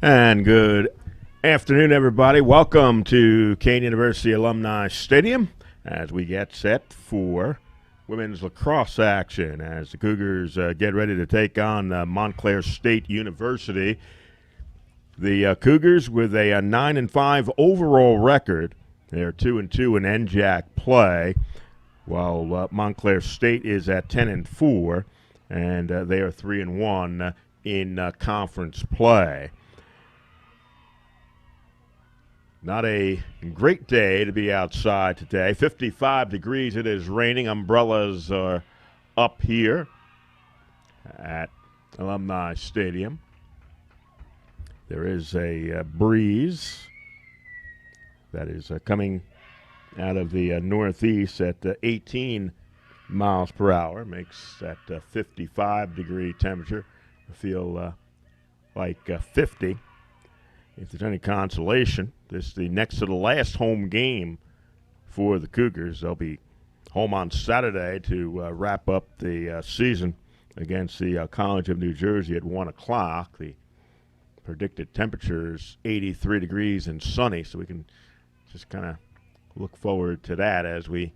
And good afternoon, everybody. Welcome to Kean University Alumni Stadium as we get set for women's lacrosse action as the Cougars get ready to take on Montclair State University. The Cougars with a 9-5 overall record. They're 2-2 in NJAC play, while Montclair State is at 10-4, and they are 3-1 in conference play. Not a great day to be outside today. 55 degrees. It is raining. Umbrellas are up here at Alumni Stadium. There is a breeze that is coming out of the northeast at 18 miles per hour. Makes that 55-degree temperature feel like 50. If there's any consolation, this is the next to the last home game for the Cougars. They'll be home on Saturday to wrap up the season against the College of New Jersey at 1 o'clock. The predicted temperature is 83 degrees and sunny, so we can just kind of look forward to that as we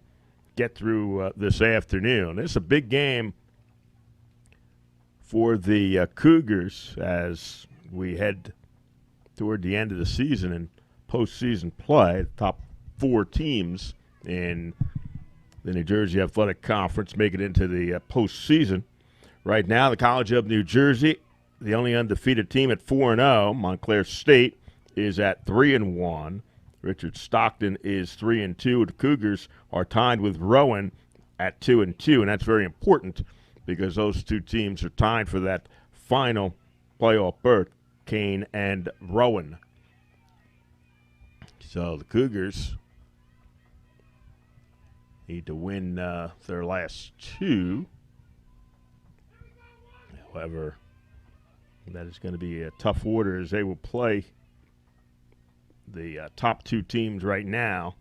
get through this afternoon. This is a big game for the Cougars as we head toward the end of the season and postseason play. The top four teams in the New Jersey Athletic Conference make it into the postseason. Right now, the College of New Jersey, the only undefeated team at 4-0. Montclair State is at 3-1. Richard Stockton is 3-2. The Cougars are tied with Rowan at 2-2, and that's very important because those two teams are tied for that final playoff berth. Kean and Rowan. So the Cougars need to win their last two. However, that is going to be a tough order as they will play the top two teams right now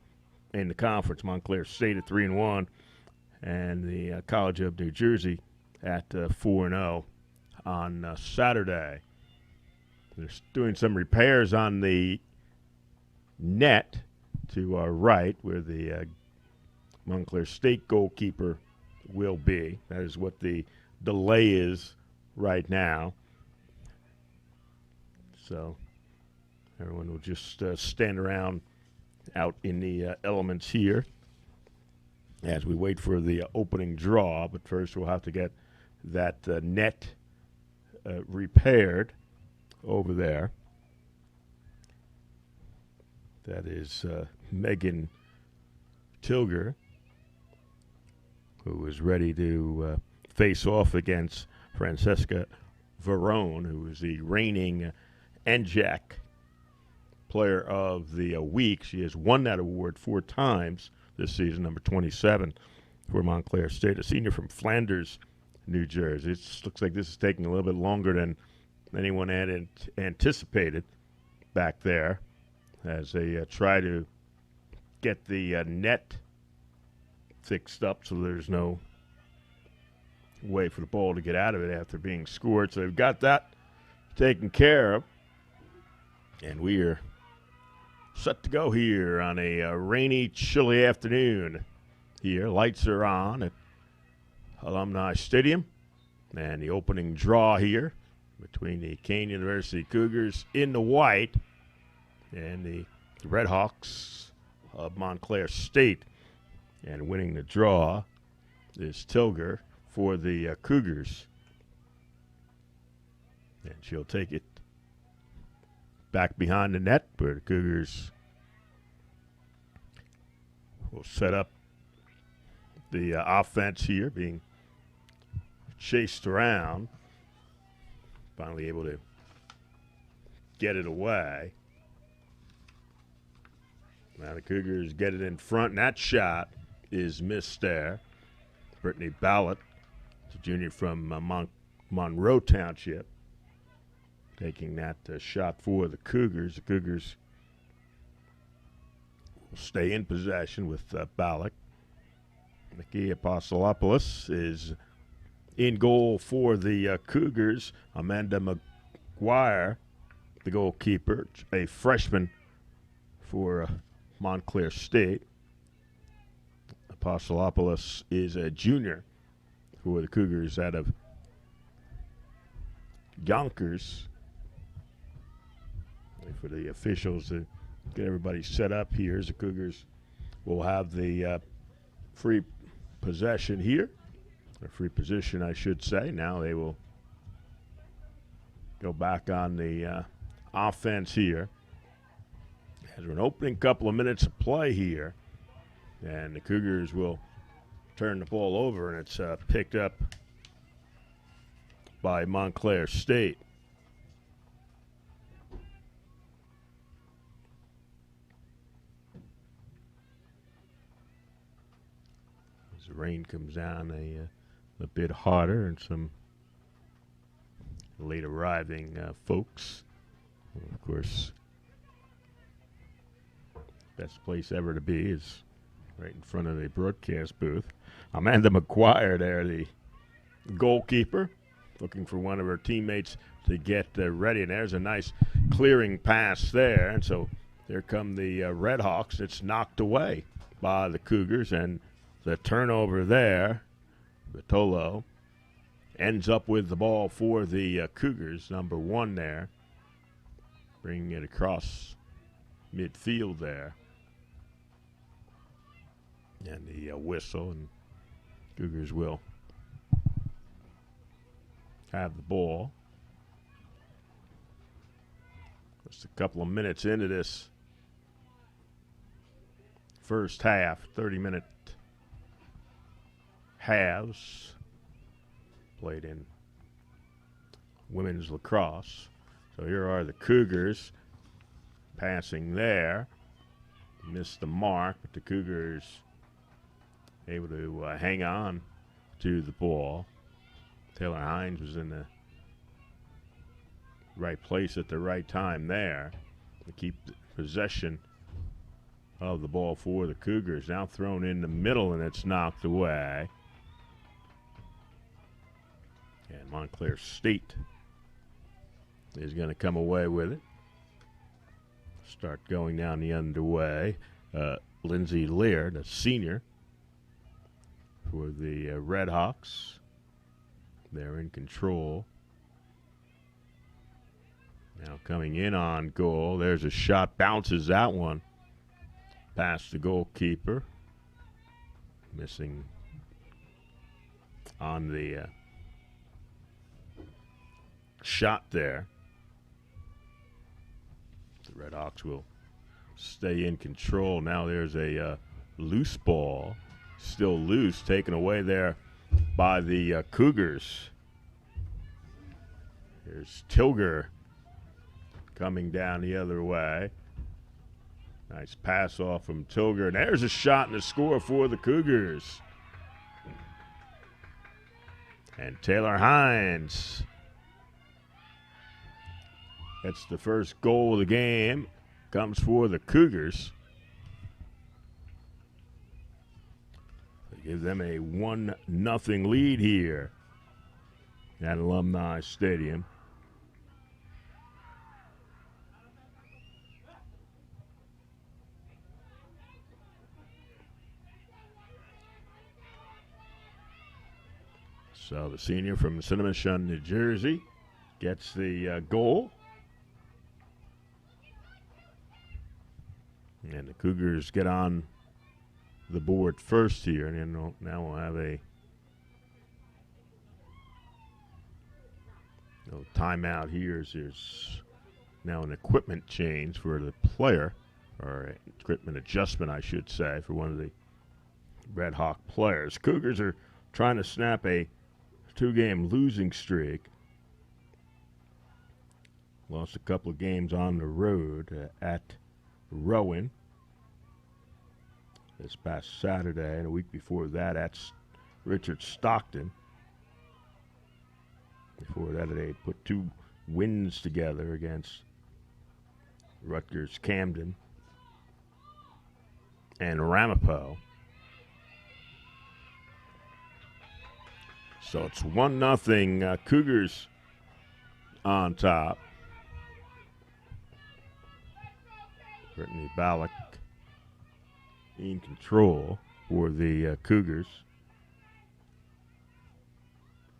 in the conference. Montclair State at 3-1 and the College of New Jersey at 4-0 on Saturday. They're doing some repairs on the net to our right where the Montclair State goalkeeper will be. That is what the delay is right now. So everyone will just stand around out in the elements here as we wait for the opening draw. But first we'll have to get that net repaired over there. That is Megan Tilger, who is ready to face off against Francesca Verone, who is the reigning NJAC Player of the Week. She has won that award 4 times this season, number 27 for Montclair State, a senior from Flanders, New Jersey. It looks like this is taking a little bit longer than anyone had anticipated back there as they try to get the net fixed up so there's no way for the ball to get out of it after being scored. So they've got that taken care of. And we are set to go here on a rainy, chilly afternoon here. Lights are on at Alumni Stadium. And the opening draw here between the Kean University Cougars in the white and the Red Hawks of Montclair State. And winning the draw is Tilger for the Cougars. And she'll take it back behind the net where the Cougars will set up the offense here, being chased around. Finally able to get it away. Now the Cougars get it in front, and that shot is missed there. Brittany Ballot, a junior from Monroe Township, taking that shot for the Cougars. The Cougars will stay in possession with Ballot. Nikki Apostolopoulos is in goal for the Cougars. Amanda McGuire the goalkeeper, a freshman for Montclair State. Apostolopoulos is a junior for the Cougars out of Yonkers. For the officials to get everybody set up here, as the Cougars will have the free possession here, or free position, I should say. Now they will go back on the offense here. As we're an opening couple of minutes of play here, and the Cougars will turn the ball over, and it's picked up by Montclair State. As the rain comes down a bit harder, and some late arriving folks. And of course, best place ever to be is right in front of the broadcast booth. Amanda McGuire there, the goalkeeper, looking for one of her teammates to get ready. And there's a nice clearing pass there. And so there come the Red Hawks. It's knocked away by the Cougars. And the turnover there, Vitolo ends up with the ball for the Cougars, number 1 there, bringing it across midfield there. And the whistle, and Cougars will have the ball. Just a couple of minutes into this first half, 30-minute halves played in women's lacrosse. So here are the Cougars passing there. Missed the mark, but the Cougars able to hang on to the ball. Taylor Hines was in the right place at the right time there to keep the possession of the ball for the Cougars. Now thrown in the middle, and it's knocked away. And Montclair State is going to come away with it. Start going down the underway. Lindsay Laird, a senior for the Red Hawks. They're in control. Now coming in on goal. There's a shot. Bounces that one past the goalkeeper. Missing on the shot there. The Red Hawks will stay in control. Now there's a loose ball. Still loose, taken away there by the Cougars. Here's Tilger coming down the other way. Nice pass off from Tilger. And there's a shot and a score for the Cougars. And Taylor Hines. That's the first goal of the game. Comes for the Cougars. They give them a 1-0 lead here at Alumni Stadium. So the senior from Cinnamon, New Jersey, gets the goal. And the Cougars get on the board first here. And now we'll have a timeout here. There's now an equipment change for the player, or equipment adjustment, I should say, for one of the Red Hawk players. Cougars are trying to snap a 2-game losing streak. Lost a couple of games on the road at Rowan this past Saturday, and a week before that at Richard Stockton. Before that, they put 2 wins together against Rutgers Camden and Ramapo. So it's 1-0 Cougars on top. Brittany Ballack in control for the Cougars.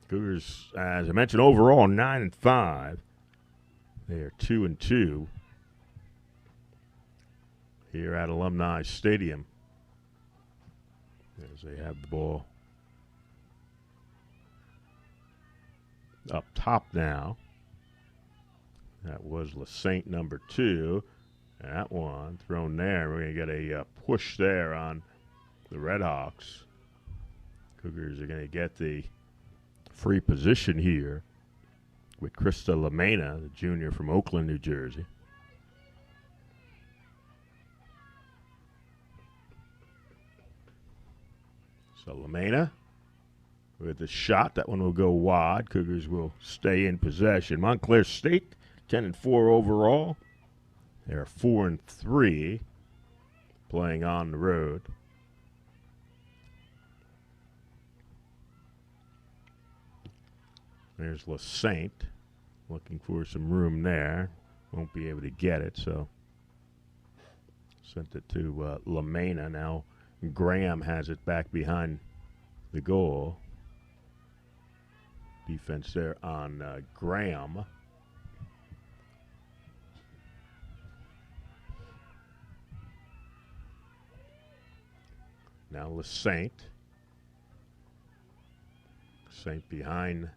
Cougars, as I mentioned, overall 9-5. They are 2-2 here at Alumni Stadium as they have the ball up top now. That was LaSaint, number 2. That one thrown there. We're going to get a push there on the Redhawks. Cougars are going to get the free position here with Krista Lamena, the junior from Oakland, New Jersey. So Lamena with the shot. That one will go wide. Cougars will stay in possession. Montclair State, 10-4 overall. They're 4-3 playing on the road. There's LaSaint looking for some room there. Won't be able to get it, so sent it to Lamena. Now Graham has it back behind the goal. Defense there on Graham. Now LaSaint. Saint behind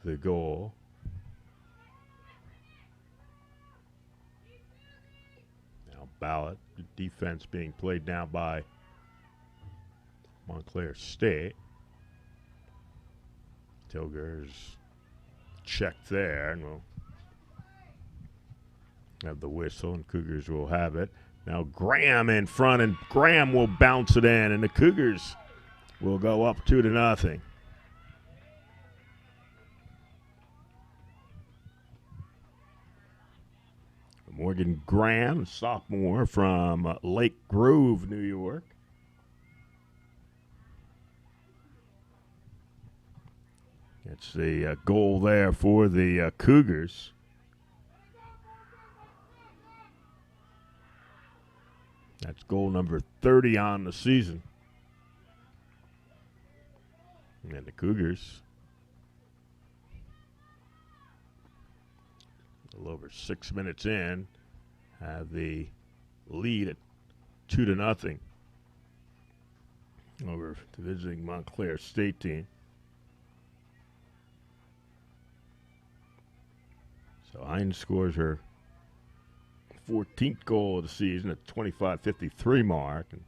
the goal. Now Ballot. Defense being played now by Montclair State. Tilger's checked there, and we'll have the whistle, and Cougars will have it. Now Graham in front, and Graham will bounce it in, and the Cougars will go up 2-0. Morgan Graham, sophomore from Lake Grove, New York. It's the goal there for the Cougars. That's goal number 30 on the season. And the Cougars, a little over 6 minutes in, have the lead at 2-0 over the visiting Montclair State team. So Hines scores her 14th goal of the season at 25:53 mark, and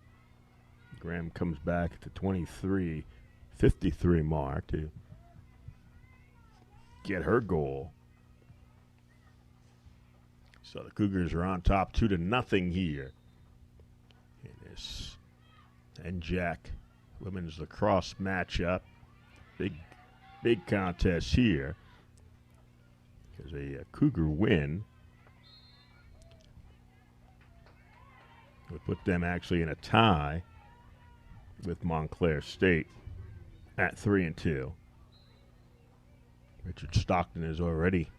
Graham comes back at the 23:53 mark to get her goal. So the Cougars are on top 2-0 here in this NJAC women's lacrosse matchup. Big contest here, because a Cougar win would put them actually in a tie with Montclair State at 3-2. Richard Stockton is already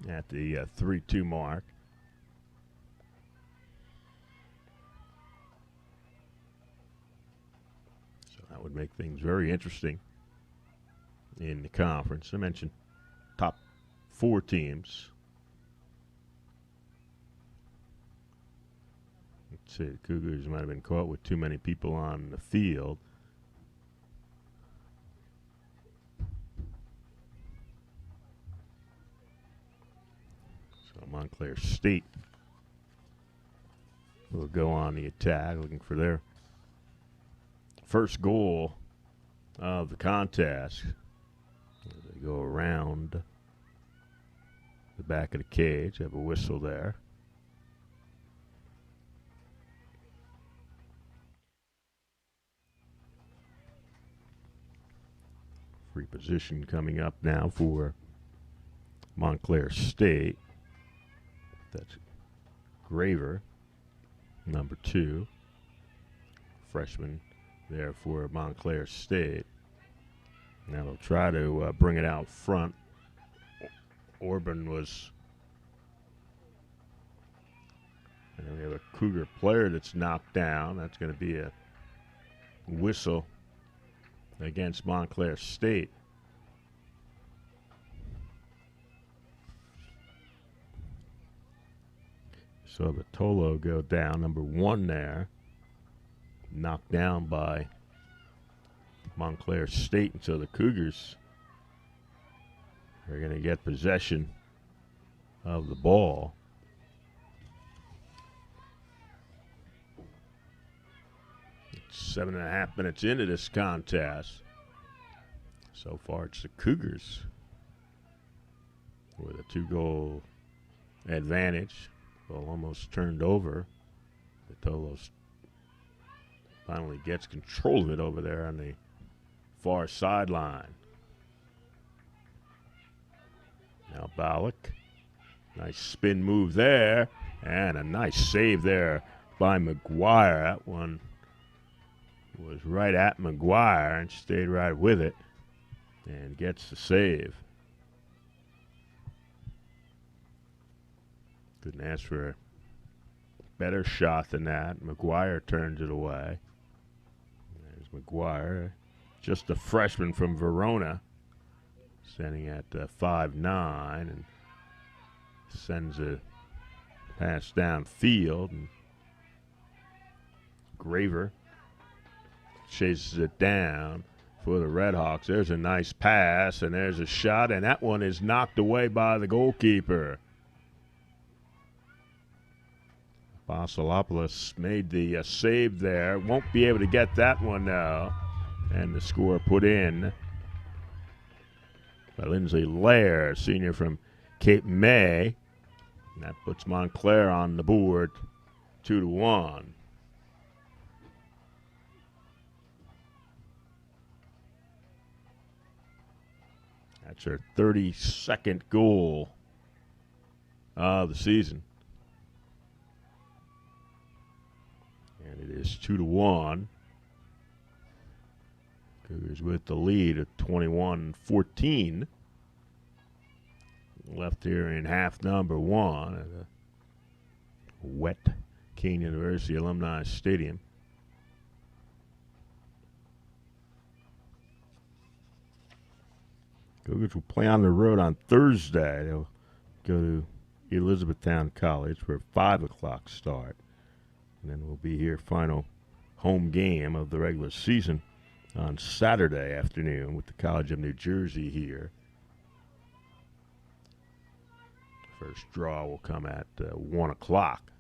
at the 3-2 mark. So that would make things very interesting in the conference. I mentioned top 4 teams. Let's see, the Cougars might have been caught with too many people on the field. So Montclair State will go on the attack, looking for their first goal of the contest. They go around the back of the cage, have a whistle there. Free position coming up now for Montclair State. That's Graver, number 2. Freshman there for Montclair State. Now they'll try to bring it out front. Orban was We have a Cougar player that's knocked down. That's going to be a whistle against Montclair State. So the Tolo go down, number 1 there. Knocked down by Montclair State, and so the Cougars are going to get possession of the ball. It's 7.5 minutes into this contest. So far, it's the Cougars with a 2-goal advantage. Ball almost turned over. The Tolos finally gets control of it over there on the far sideline. Now Ballack. Nice spin move there. And a nice save there by McGuire. That one was right at McGuire and stayed right with it and gets the save. Couldn't ask for a better shot than that. McGuire turns it away. There's McGuire, just a freshman from Verona, standing at 5'9", and sends a pass downfield. And Graver chases it down for the Redhawks. There's a nice pass, and there's a shot, and that one is knocked away by the goalkeeper. Vasilopoulos made the save there. Won't be able to get that one now. And the score put in by Lindsay Lair, senior from Cape May. And that puts Montclair on the board, 2-1. That's her 32nd goal of the season. And it is 2-1. Cougars with the lead at 21-14. Left here in half number 1 at a wet Kean University Alumni Stadium. Cougars will play on the road on Thursday. They'll go to Elizabethtown College for a 5 o'clock start. And then we'll be here, final home game of the regular season on Saturday afternoon with the College of New Jersey here. First draw will come at 1 o'clock.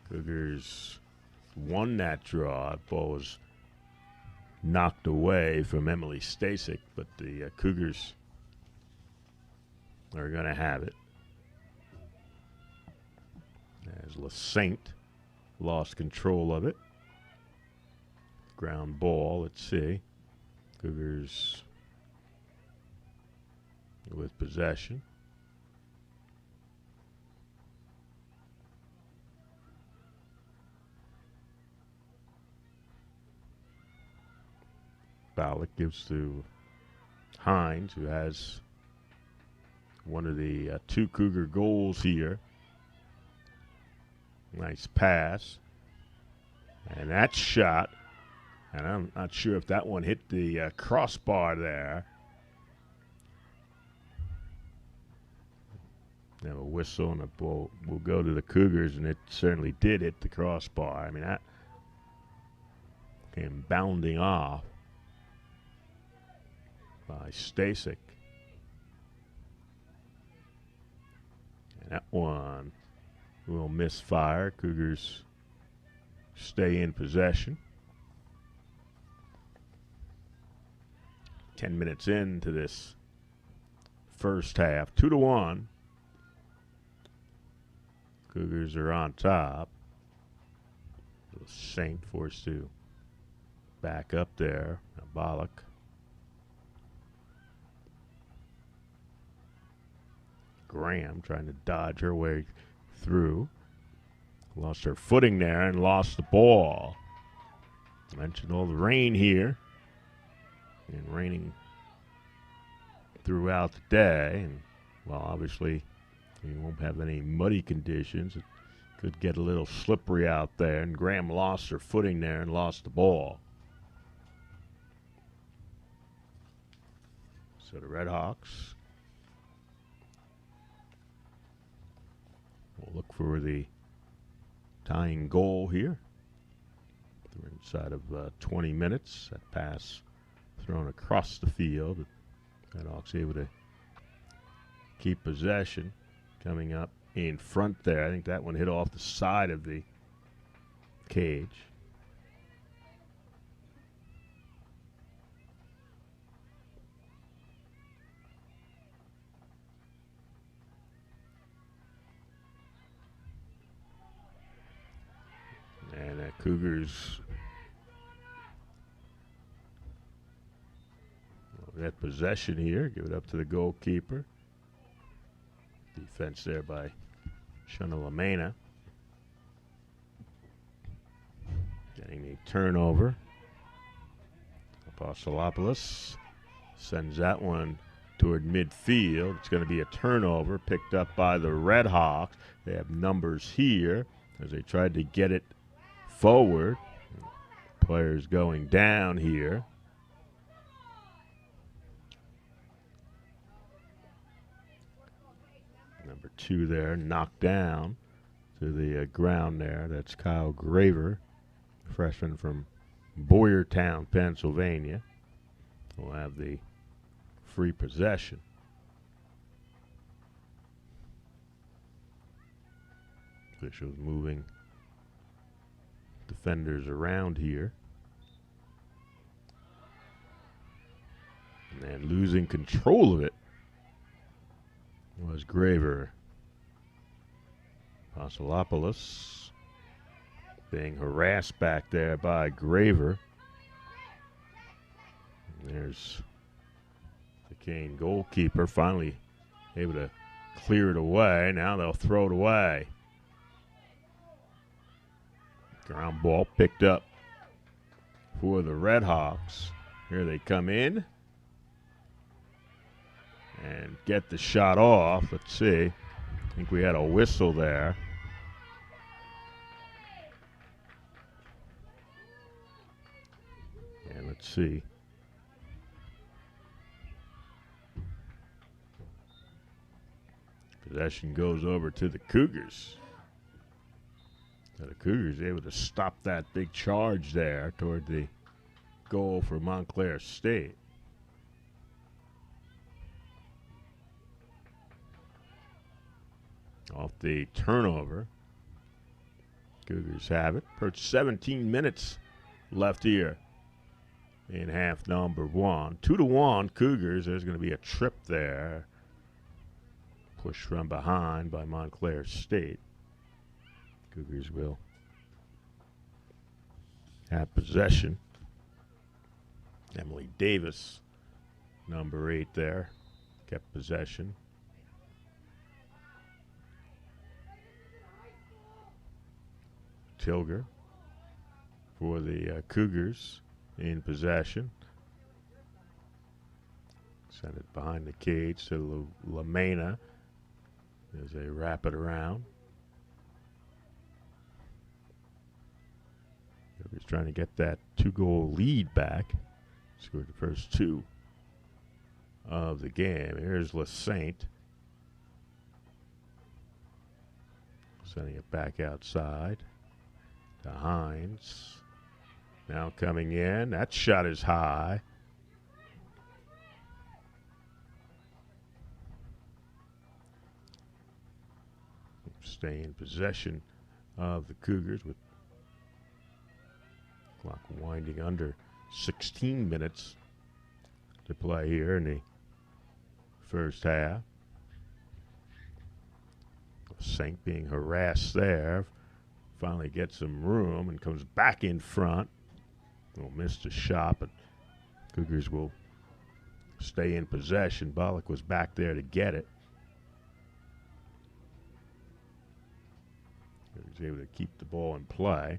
Cougars won that draw. That ball was knocked away from Emily Stasek, but the Cougars are going to have it. As LaSaint lost control of it. Ground ball, let's see. Cougars with possession. Ballack gives to Hines, who has one of the 2 Cougar goals here. Nice pass. And that shot, and I'm not sure if that one hit the crossbar there. Have a whistle, and the ball will go to the Cougars, and it certainly did hit the crossbar. I mean, that came bounding off by Stasek. And that one will misfire. Cougars stay in possession. 10 minutes into this first half, 2-1. Cougars are on top. Saint forced to back up there. Ballack. Graham trying to dodge her way through. Lost her footing there and lost the ball. I mentioned all the rain here. And raining throughout the day. And, well, obviously You won't have any muddy conditions. It could get a little slippery out there, and Graham lost her footing there and lost the ball. So the Red Hawks will look for the tying goal here. We're inside of 20 minutes. That pass thrown across the field. Red Hawks able to keep possession. Coming up in front there. I think that one hit off the side of the cage. And Cougars that possession here. Give it up to the goalkeeper. Defense there by Shana Lamena. Getting the turnover. Apostolopoulos sends that one toward midfield. It's going to be a turnover picked up by the Red Hawks. They have numbers here as they tried to get it forward. Players going down here. Number 2 there, knocked down to the ground there. That's Kyle Graver, freshman from Boyertown, Pennsylvania. Will have the free possession. Officials moving defenders around here. And then losing control of it was Graver. Apostolopoulos being harassed back there by Graver. And there's the Kean goalkeeper finally able to clear it away. Now they'll throw it away. Ground ball picked up for the Red Hawks. Here they come in and get the shot off. Let's see. I think we had a whistle there. And let's see. Possession goes over to the Cougars. So the Cougars able to stop that big charge there toward the goal for Montclair State. Off the turnover. Cougars have it. For 17 minutes left here in half number 1. 2-1 Cougars. There's going to be a trip there. Pushed from behind by Montclair State. Cougars will have possession. Emily Davis, number 8 there, kept possession. Tilger for the Cougars in possession. Send it behind the cage to Lamena as they wrap it around. Cougars trying to get that 2-goal lead back. Scored the first 2 of the game. Here's LaSainte. Sending it back outside to Hines. Now coming in. That shot is high. Stay in possession of the Cougars with clock winding under 16 minutes to play here in the first half. Saint being harassed there. Finally gets some room and comes back in front. Well, missed a shot, but Cougars will stay in possession. Bollock was back there to get it. He was able to keep the ball in play.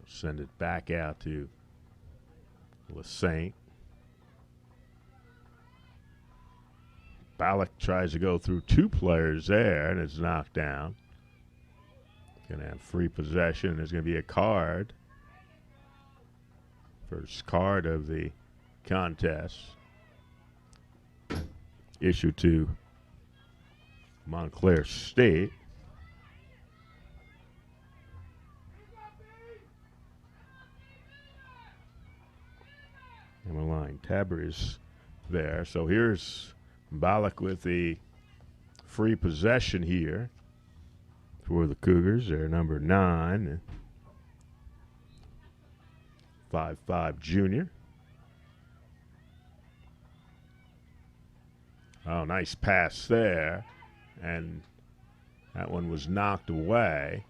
Send it back out to LaSainte. Ballack tries to go through two players there, and it's knocked down. Going to have free possession. There's going to be a card. First card of the contest. Issued to Montclair State. And the line Tabber is there. So here's Ballack with the free possession here for the Cougars. They're number 9. 5'5" junior. Oh, nice pass there. And that one was knocked away.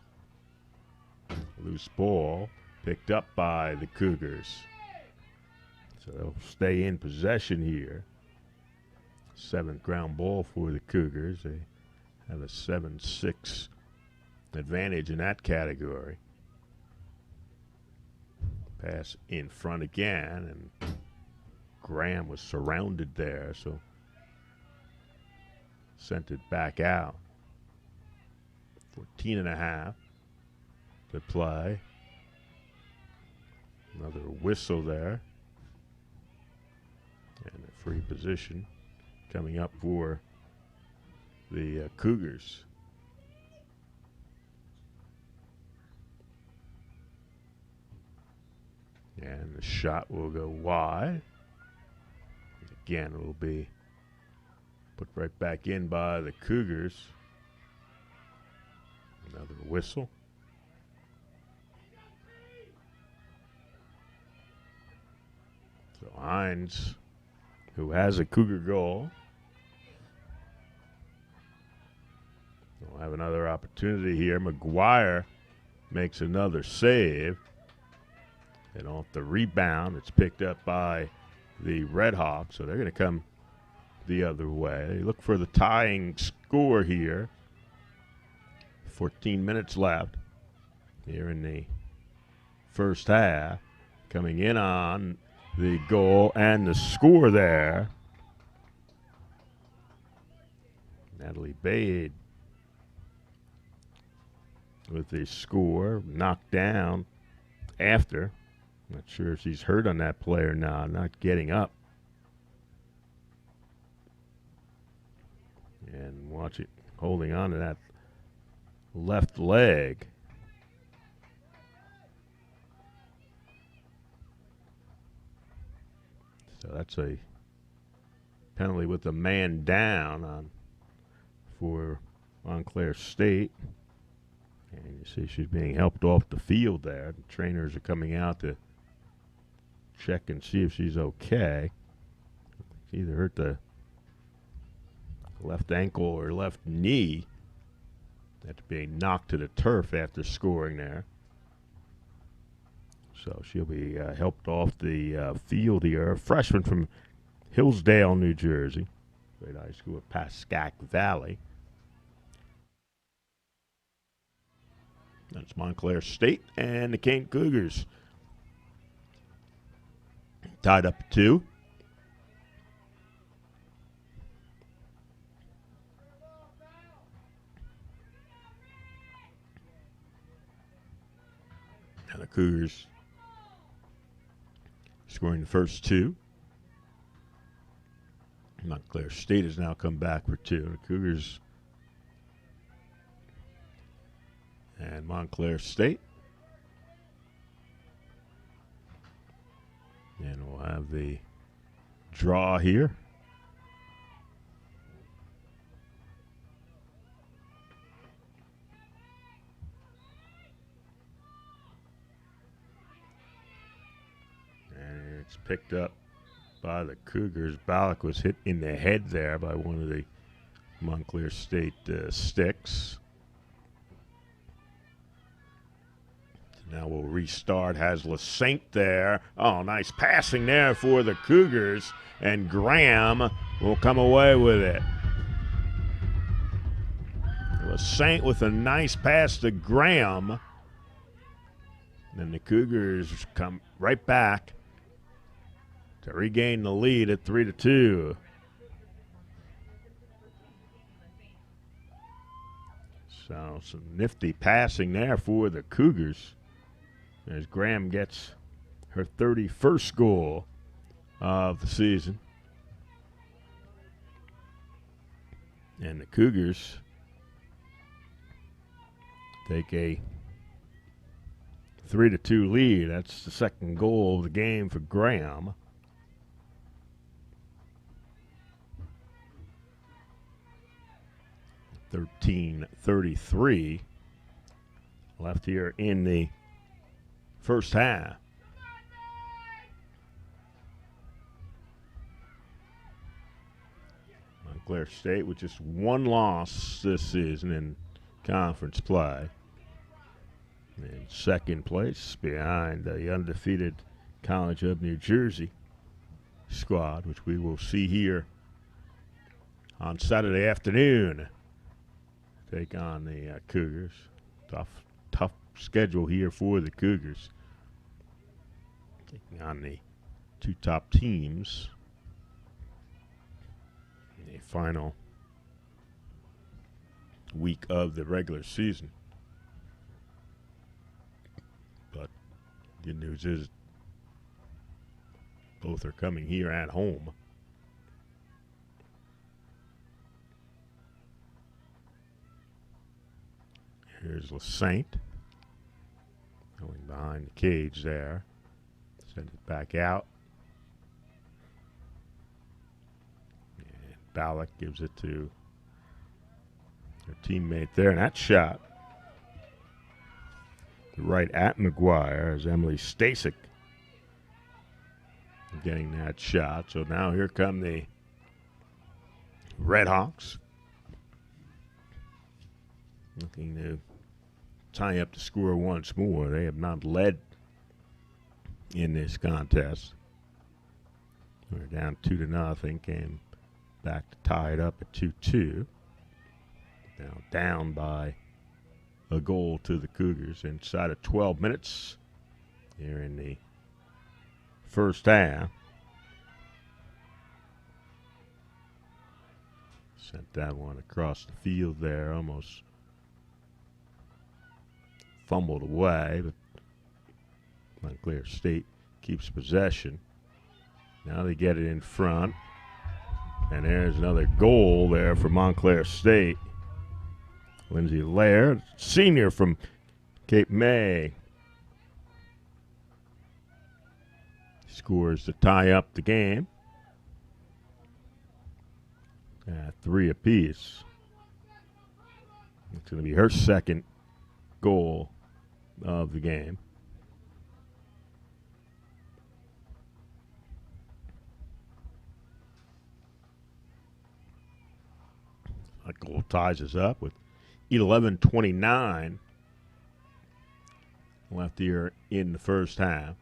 Loose ball picked up by the Cougars. So they'll stay in possession here. 7th ground ball for the Cougars. They have a 7-6 advantage in that category. Pass in front again, and Graham was surrounded there, so sent it back out. 14.5 to play. Another whistle there. And a free position coming up for the Cougars. And the shot will go wide. Again, it will be put right back in by the Cougars. Another whistle. So Hines, who has a Cougar goal, will have another opportunity here. McGuire makes another save. And off the rebound, it's picked up by the Red Hawks, so they're going to come the other way. They look for the tying score here. 14 minutes left here in the first half. Coming in on the goal and the score there. Natalie Bade with the score, knocked down after. Not sure if she's hurt on that play or not getting up. And watch it, holding on to that left leg. So that's a penalty with the man down on for Montclair State. And you see she's being helped off the field there. The trainers are coming out to check and see if she's okay. She either hurt the left ankle or left knee. After being knocked to the turf after scoring there. So she'll be helped off the field here. A freshman from Hillsdale, New Jersey. Great high school at Pascack Valley. That's Montclair State and the Kean Cougars. Tied up at 2. And the Cougars scoring the first 2. Montclair State has now come back for 2. The Cougars and Montclair State. And we'll have the draw here. And it's picked up by the Cougars. Ballack was hit in the head there by one of the Montclair State sticks. Now we'll restart. Has LaSaint there. Oh, nice passing there for the Cougars. And Graham will come away with it. LaSaint with a nice pass to Graham. And the Cougars come right back to regain the lead at 3-2. So some nifty passing there for the Cougars as Graham gets her 31st goal of the season. And the Cougars take a 3-2 lead. That's the second goal of the game for Graham. .33 left here in the first half. Montclair State with just one loss this season in conference play. In second place behind the undefeated College of New Jersey squad, which we will see here on Saturday afternoon. Take on the Cougars. Tough schedule here for the Cougars. Taking on the two top teams in the final week of the regular season. But good news is both are coming here at home. Here's LaSaint going behind the cage there. Send it back out. And Ballack gives it to her teammate there. And that shot right at McGuire as Emily Stasic getting that shot. So now here come the Redhawks, looking to tie up the score once more. They have not led in this contest. We're down 2-0. Came back to tie it up at 2-2. Now down by a goal to the Cougars inside of 12 minutes here in the first half. Sent that one across the field there, almost fumbled away, but Montclair State keeps possession. Now they get it in front, and there's another goal there for Montclair State. Lindsay Laird, senior from Cape May, scores to tie up the game at 3 apiece. It's going to be her second goal of the game. That goal ties us up with 11:29 left here in the first half.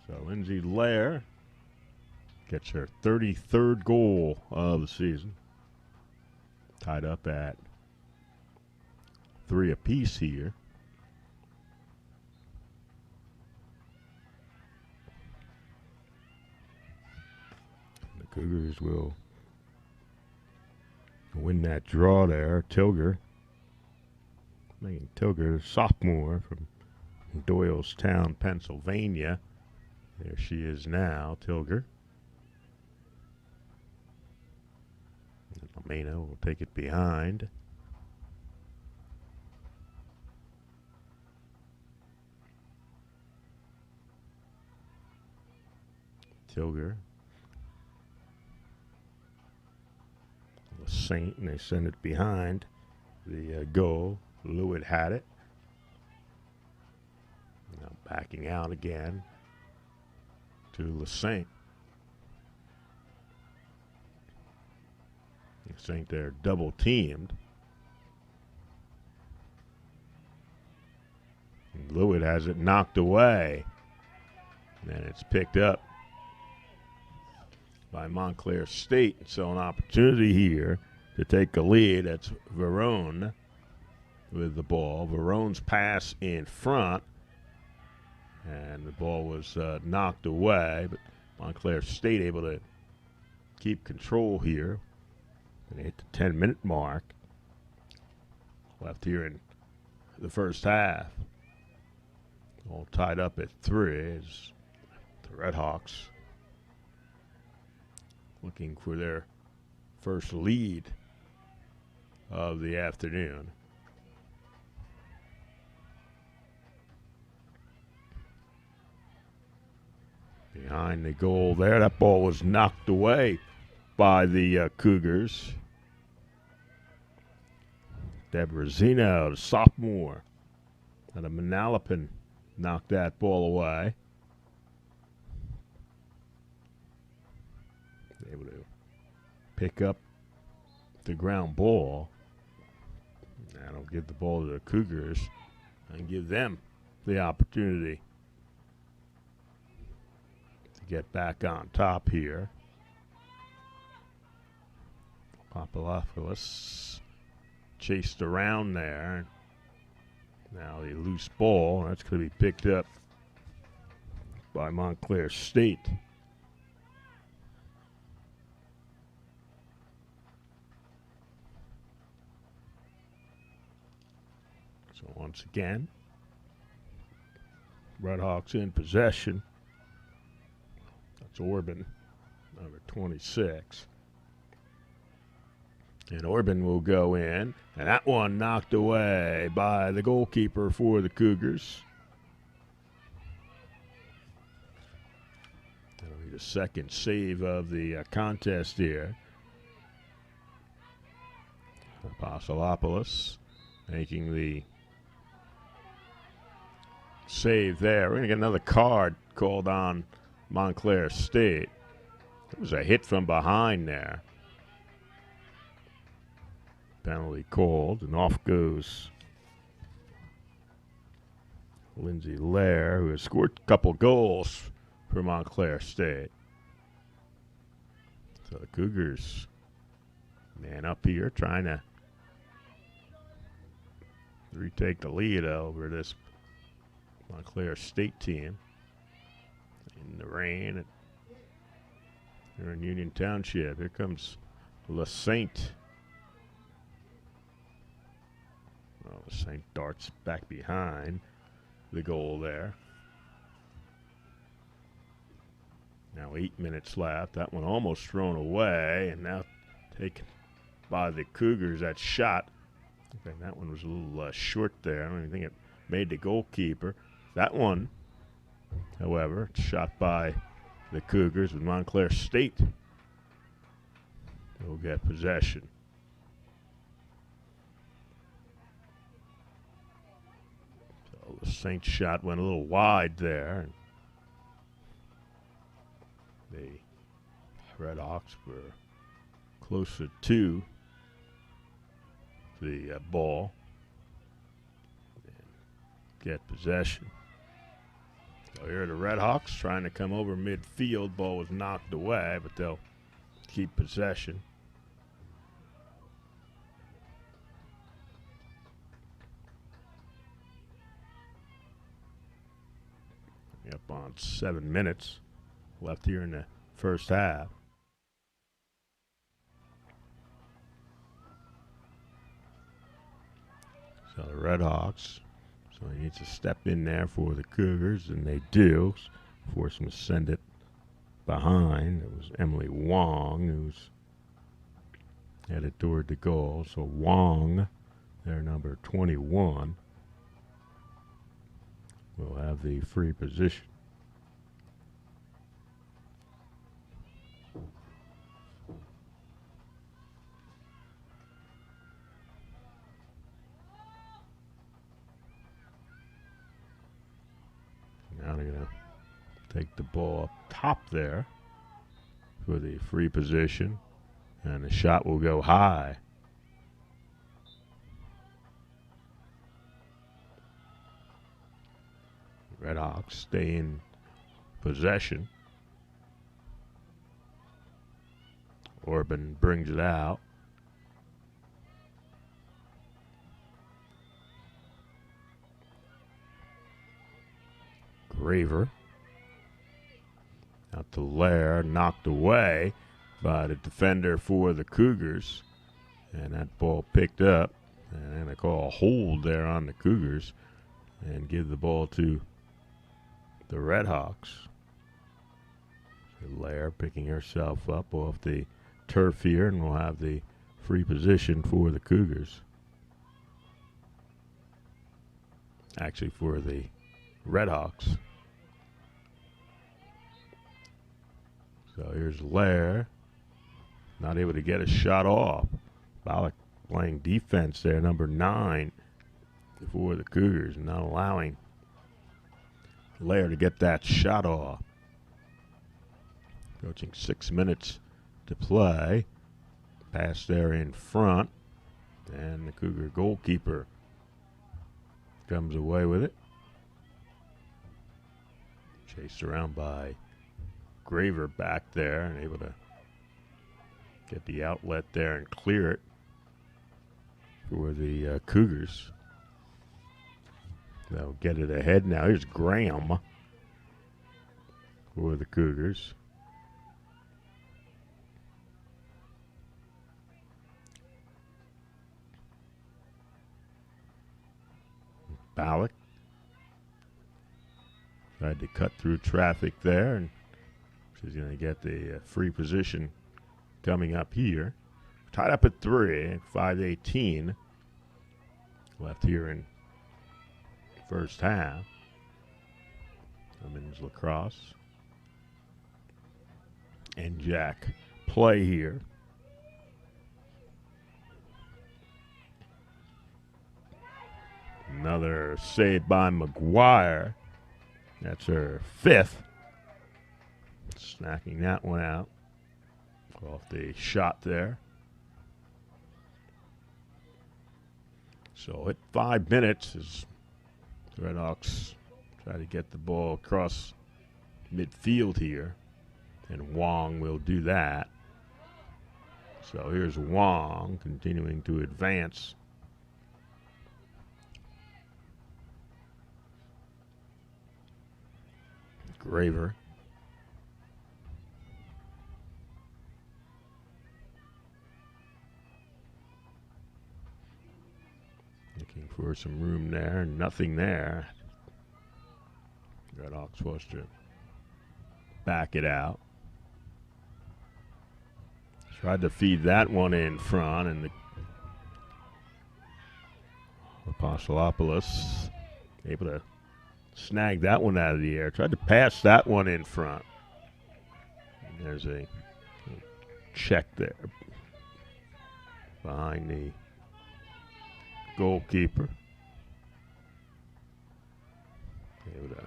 So Lindsay Lair gets her 33rd goal of the season. Tied up at 3 apiece here. The Cougars will win that draw there. Tilger, Megan Tilger, sophomore from Doylestown, Pennsylvania. There she is now, Tilger. And Almena will take it behind. Tilger. LaSaint, and they send it behind the goal. Lewitt had it. Now backing out again to LaSaint. LaSaint there double teamed. And Lewitt has it knocked away. And it's picked up by Montclair State. So an opportunity here to take a lead. That's Verone with the ball. Verone's pass in front, and the ball was knocked away, but Montclair State able to keep control here. And they hit the 10-minute mark. Left here in the first half. All tied up at 3 as the Redhawks looking for their first lead of the afternoon. Behind the goal there, that ball was knocked away by the Cougars. Deborah Zeno, the sophomore, out of Manalapan, knocked that ball away. Able to pick up the ground ball. That'll give the ball to the Cougars and give them the opportunity to get back on top here. Papadopoulos chased around there. Now the loose ball, that's going to be picked up by Montclair State. So once again, Redhawks in possession. That's Orban, number 26. And Orban will go in, and that one knocked away by the goalkeeper for the Cougars. That'll be the second save of the contest here. Apostolopoulos making the save there. We're going to get another card called on Montclair State. It was a hit from behind there. Penalty called, and off goes Lindsay Lair, who has scored a couple goals for Montclair State. So the Cougars, man up here, trying to retake the lead over this Montclair State team. In the rain here in Union Township. Here comes La Sainte. Well, La Sainte darts back behind the goal there. Now 8 minutes left. That one almost thrown away, and now taken by the Cougars. That shot, I think that one was a little short there. I don't even think it made the goalkeeper. That one, however, shot by the Cougars, with Montclair State will get possession. So the Saints shot went a little wide there. The Redhawks were closer to the ball and get possession. So here are the Redhawks trying to come over midfield. Ball was knocked away, but they'll keep possession. Up on 7 minutes left here in the first half. So the Redhawks, so he needs to step in there for the Cougars, and they do. Force them to send it behind. It was Emily Wong who's headed toward the goal. So Wong, their number 21, will have the free position. Now they're going to take the ball up top there for the free position, and the shot will go high. Redhawks stay in possession. Orban brings it out. Graver. Out to Lair, knocked away by the defender for the Cougars. And that ball picked up. And they call a hold there on the Cougars and give the ball to the Redhawks. So Lair picking herself up off the turf here, and we'll have the free position for the Cougars. Actually, for the Redhawks. So here's Lair. Not able to get a shot off. Ballack playing defense there, number 9 for the Cougars, not allowing Lair to get that shot off. Approaching 6 minutes to play. Pass there in front. And the Cougar goalkeeper comes away with it. Chased around by Graver back there and able to get the outlet there and clear it for the Cougars. They'll get it ahead now. Here's Graham for the Cougars. Ballack tried to cut through traffic there, and she's going to get the free position coming up here. Tied up at 3, 5:18 left here in first half. Women's lacrosse. And Jack play here. Another save by McGuire. That's her 5th. Snacking that one out off the shot there. So at 5 minutes as the Redhawks try to get the ball across midfield here. And Wong will do that. So here's Wong continuing to advance. Graver. Looking for some room there. Nothing there. Redhawks supposed to back it out. Tried to feed that one in front, and the Apostolopoulos able to snag that one out of the air. Tried to pass that one in front. And there's a check there behind the goalkeeper. Able to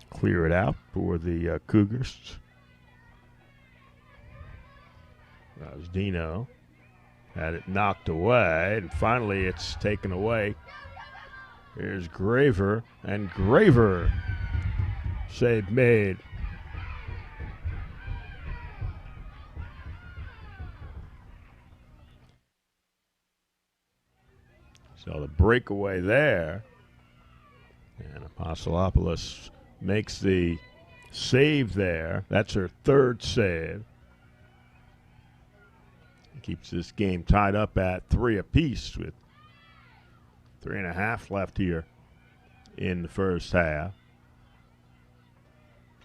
clear it out for the Cougars. Dino had it knocked away, and finally it's taken away. Here's Graver, and Graver save made. So the breakaway there, and Apostolopoulos makes the save there. That's her 3rd save. Keeps this game tied up at 3 apiece with 3.5 left here in the first half.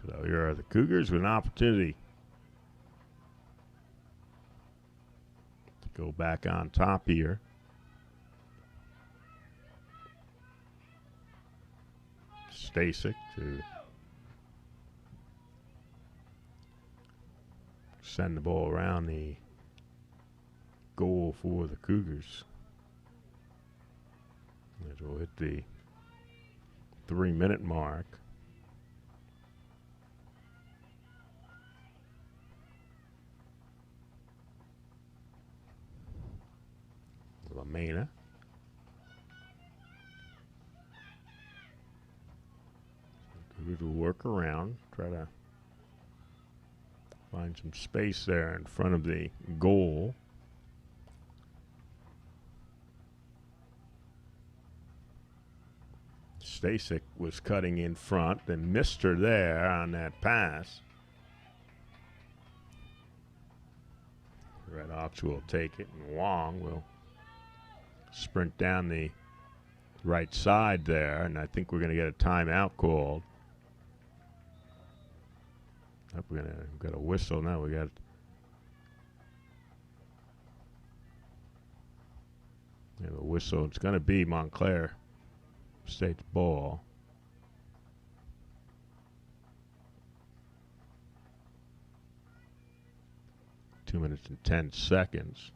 So here are the Cougars with an opportunity to go back on top here. Stasic to send the ball around the goal for the Cougars. As we'll hit the 3-minute mark. Lamena. Cougars will work around, try to find some space there in front of the goal. Stasek was cutting in front and missed her there on that pass. Red Hawks will take it, and Wong will sprint down the right side there, and I think we're going to get a timeout called. We've got a whistle now. We have a whistle. It's going to be Montclair State's ball. Two minutes and 10 seconds.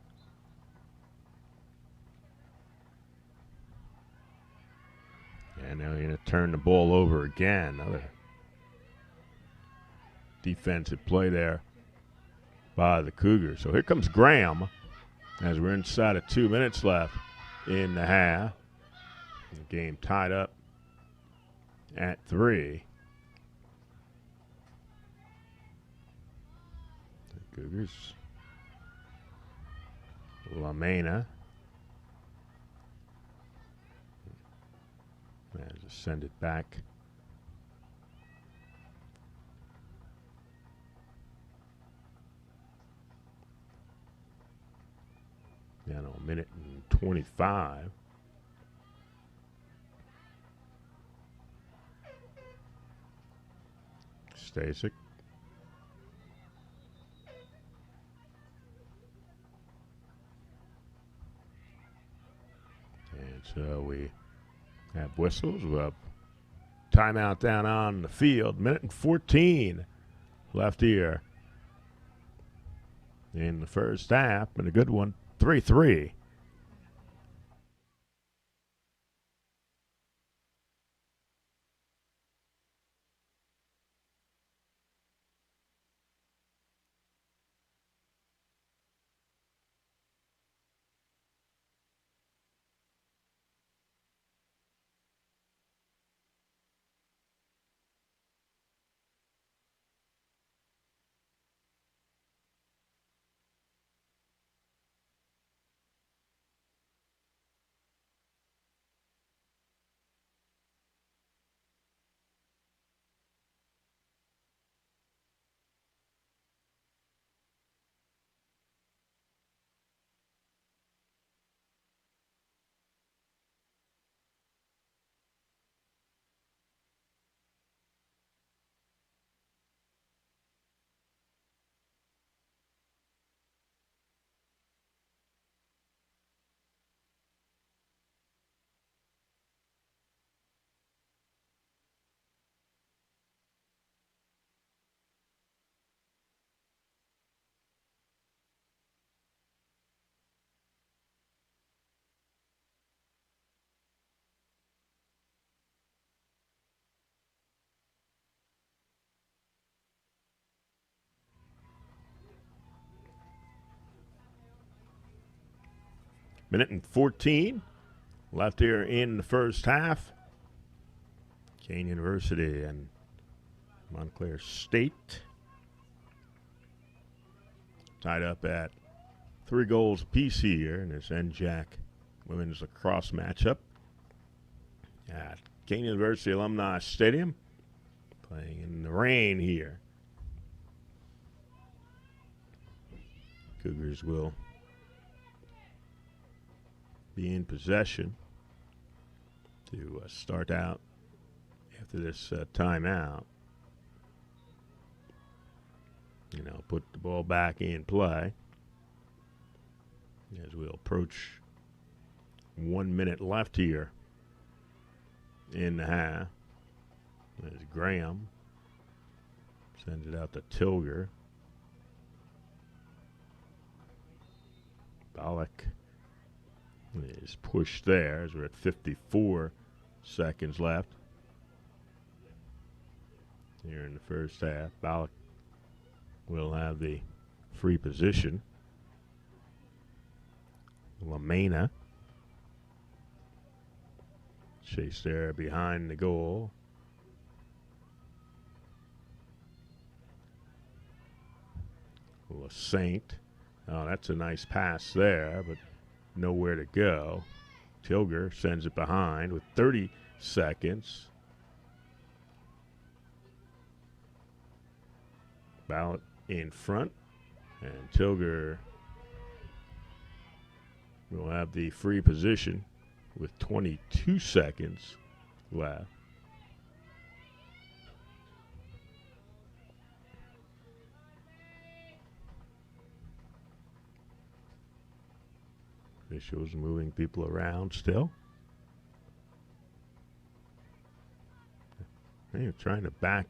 And now we're going to turn the ball over again. Another defensive play there by the Cougars. So here comes Graham as we're inside of 2 minutes left in the half. The game tied up at 3. The Cougars. Lamena. Just send it back. Down to a minute and 25. Stasek. And so we have whistles. We'll have timeout down on the field. Minute and 14 left here in the first half, and a good one. 3-3. Minute and 14 left here in the first half. Kean University and Montclair State tied up at 3 goals apiece here in this NJAC women's lacrosse matchup at Kean University Alumni Stadium. Playing in the rain here. Cougars will be in possession to start out after this timeout. Put the ball back in play as we'll approach 1 minute left here in the half. There's Graham. Sends it out to Tilger. Ballack is pushed there as we're at 54 seconds left here in the first half. Ballack will have the free position. Lamena chase there behind the goal. Saint. Oh, that's a nice pass there, but nowhere to go. Cougar sends it behind with 30 seconds. Ballot in front, and Cougar will have the free position with 22 seconds left. Officials moving people around still. They're trying to back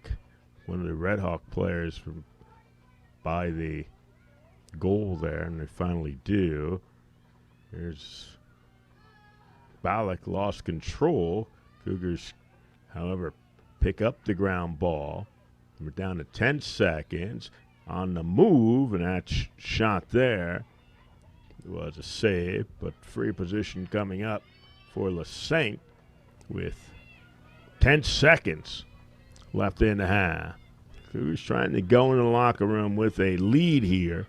one of the Red Hawk players from by the goal there, and they finally do. There's Ballack lost control. Cougars, however, pick up the ground ball. We're down to 10 seconds on the move, and that shot there was a save, but free position coming up for LaSaint with 10 seconds left in the half. Cougars trying to go in the locker room with a lead here.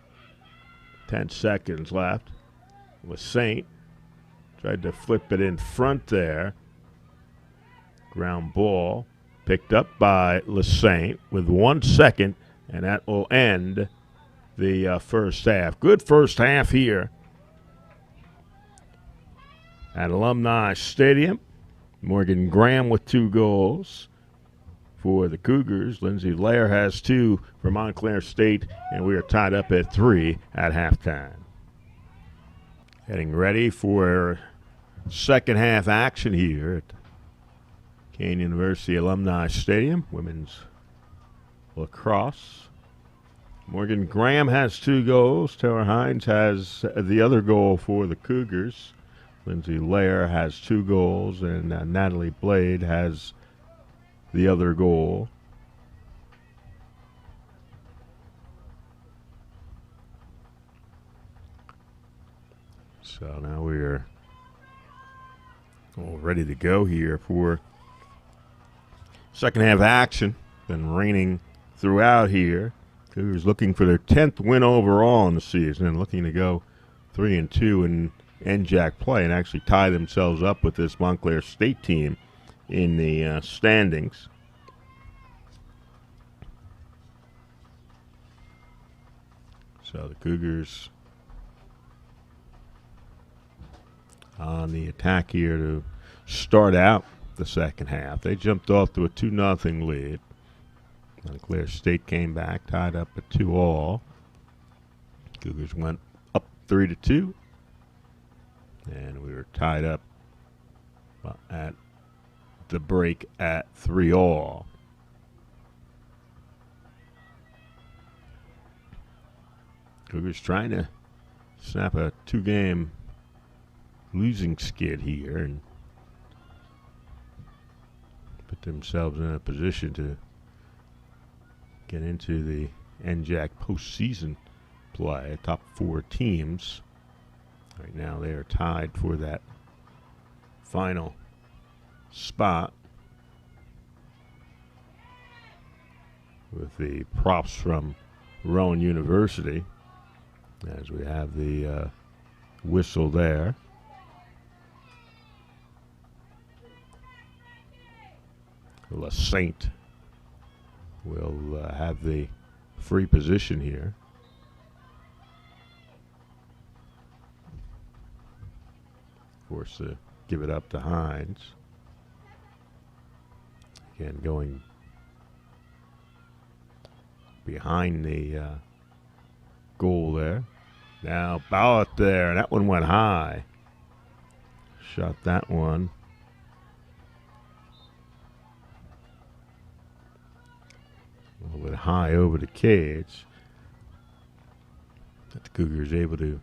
10 seconds left. LaSaint tried to flip it in front there. Ground ball picked up by LaSaint with 1 second, and that will end the first half. Good first half here at Alumni Stadium. Morgan Graham with 2 goals for the Cougars. Lindsay Lair has 2 for Montclair State, and we are tied up at 3 at halftime. Getting ready for second half action here at Kean University Alumni Stadium. Women's lacrosse. Morgan Graham has 2 goals. Taylor Hines has the other goal for the Cougars. Lindsay Lair has 2 goals, and Natalie Blade has the other goal. So now we're all ready to go here for second half action. Been raining throughout here. Cougars looking for their 10th win overall in the season and looking to go 3-2 in NJAC play and actually tie themselves up with this Montclair State team in the standings. So the Cougars on the attack here to start out the second half. They jumped off to a 2-0 lead. Montclair State came back, tied up at 2-all. Cougars went up 3-2. And we were tied up at the break at 3-all. Cougars trying to snap a 2-game losing skid here and put themselves in a position to get into the NJAC postseason play. Top 4 teams. Right now they are tied for that final spot with the props from Rowan University as we have the whistle there. LaSaint will have the free position here. Forced to give it up to Hines. Again, going behind the goal there. Now Ballot there. That one went high. Shot that one. A little bit high over the cage. But the Cougars able to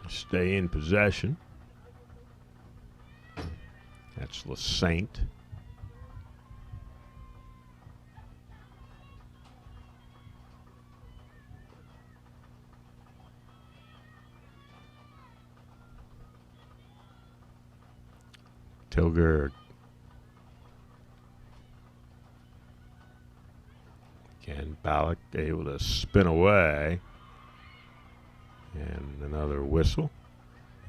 stay in possession. That's LaSaint. Cougar again, Ballack able to spin away. And another whistle.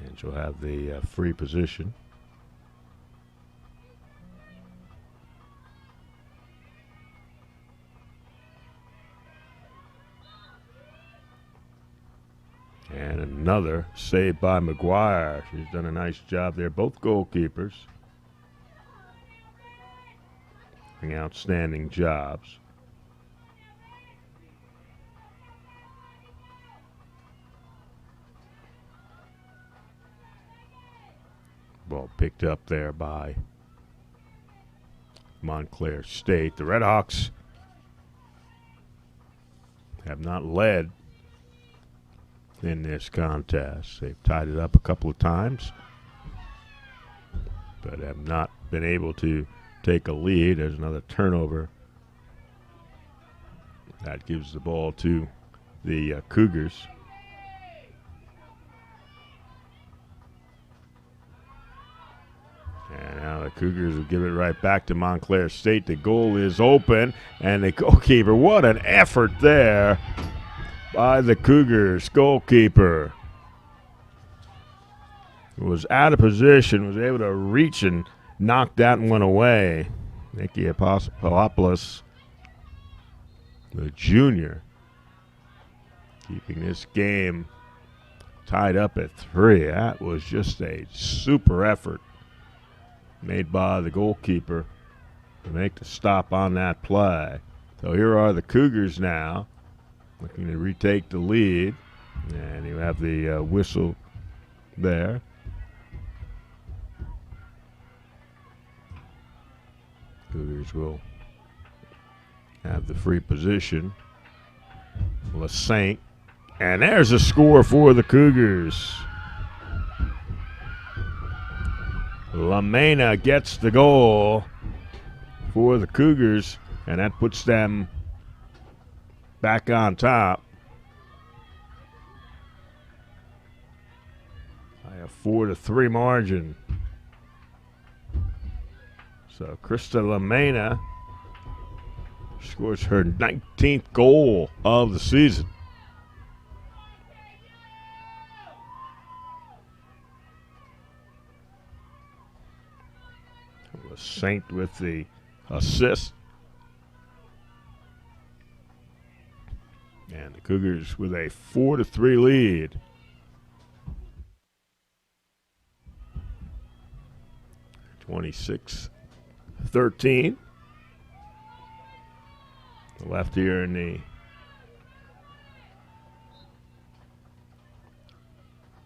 And she'll have the free position. And another save by McGuire. She's done a nice job there. Both goalkeepers doing outstanding jobs. Ball picked up there by Montclair State. The Redhawks have not led in this contest. They've tied it up a couple of times, but have not been able to take a lead. There's another turnover. That gives the ball to the Cougars. And now the Cougars will give it right back to Montclair State. The goal is open, and the goalkeeper, what an effort there by the Cougars goalkeeper. Was out of position, was able to reach and knock that one away. Nikki Apostolopoulos, the junior, keeping this game tied up at 3. That was just a super effort made by the goalkeeper to make the stop on that play. So here are the Cougars now, looking to retake the lead. And you have the whistle there. Cougars will have the free position. LaSaint. And there's a score for the Cougars. LaMena gets the goal for the Cougars, and that puts them back on top by a 4-3 margin. So Krista LaMena scores her 19th goal of the season. Saint with the assist. And the Cougars with a 4-3 lead. (26-13). Left here in the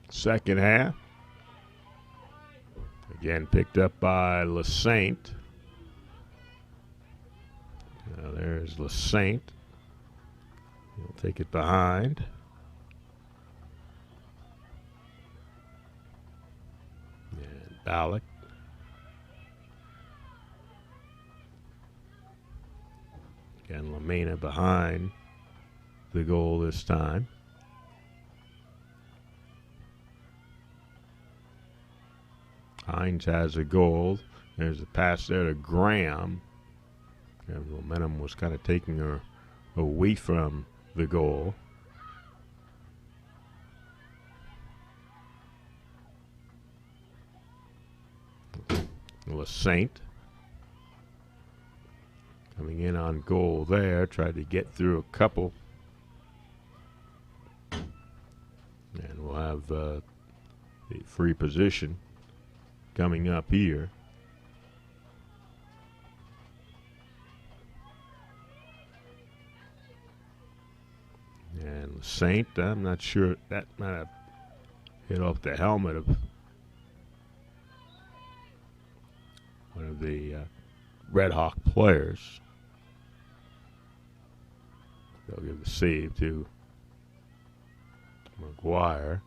second half. Again, picked up by LaSaint. Now there's LaSaint. He'll take it behind. And Ballack. Again, LaMena behind the goal this time. Hines has a goal. There's a pass there to Graham. And momentum was kind of taking her away from the goal. LaSaint coming in on goal there. Tried to get through a couple. And we'll have the free position coming up here. And Saint, I'm not sure, that might have hit off the helmet of one of the Red Hawk players. They'll give the save to McGuire.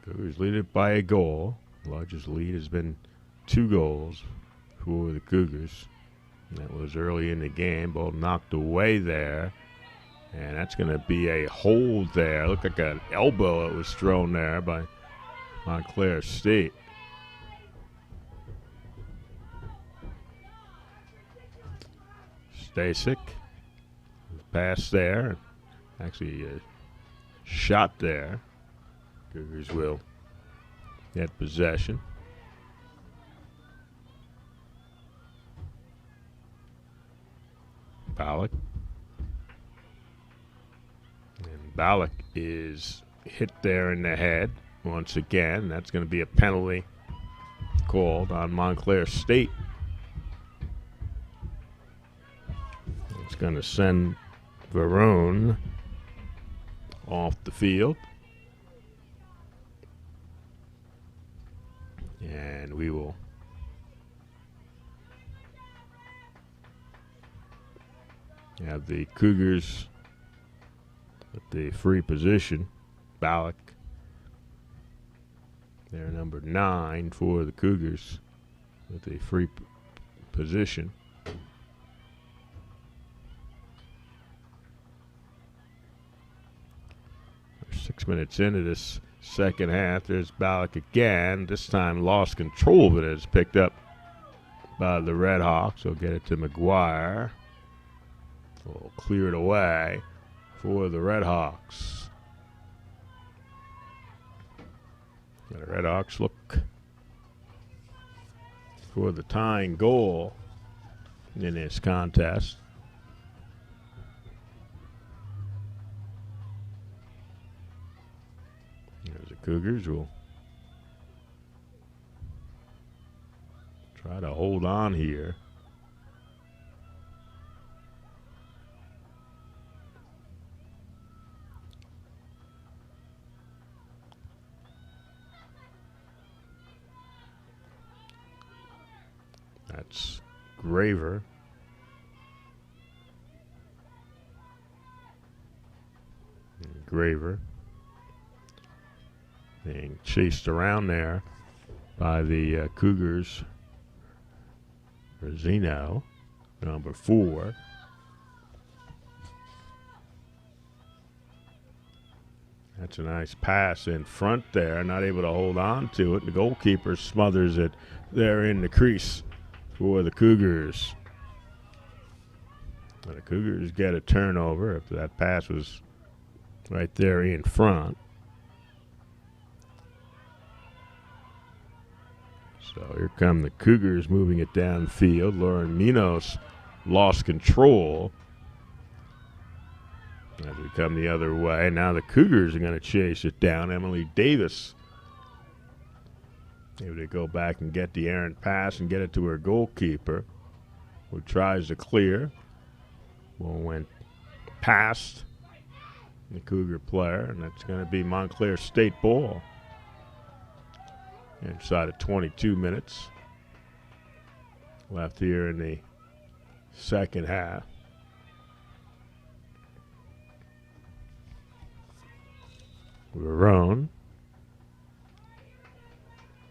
Cougars lead it by a goal. The largest lead has been 2 goals for the Cougars. And that was early in the game. Ball knocked away there. And that's going to be a hold there. Looked like an elbow that was thrown there by Montclair State. Stasic pass there. Actually, a shot there. Cougars will get possession. Ballack. And Ballack is hit there in the head once again. That's going to be a penalty called on Montclair State. It's going to send Verone off the field. And we will have the Cougars at the free position. Ballack, they're number 9 for the Cougars with the free position. We're 6 minutes into this second half. There's Ballack again. This time lost control of it. It's picked up by the Red Hawks. They'll get it to McGuire. We'll clear it away for the Red Hawks. The Red Hawks look for the tying goal in this contest. There's the Cougars will try to hold on here. That's Graver. And Graver being chased around there by the Cougars. Rosino, number 4. That's a nice pass in front there. Not able to hold on to it. The goalkeeper smothers it there in the crease for the Cougars. And the Cougars get a turnover if that pass was right there in front. So here come the Cougars moving it downfield. Lauren Minos lost control as we come the other way. Now the Cougars are going to chase it down. Emily Davis able to go back and get the errant pass and get it to her goalkeeper, who tries to clear. Well, went past the Cougar player, and that's going to be Montclair State ball. Inside of 22 minutes left here in the second half. Verone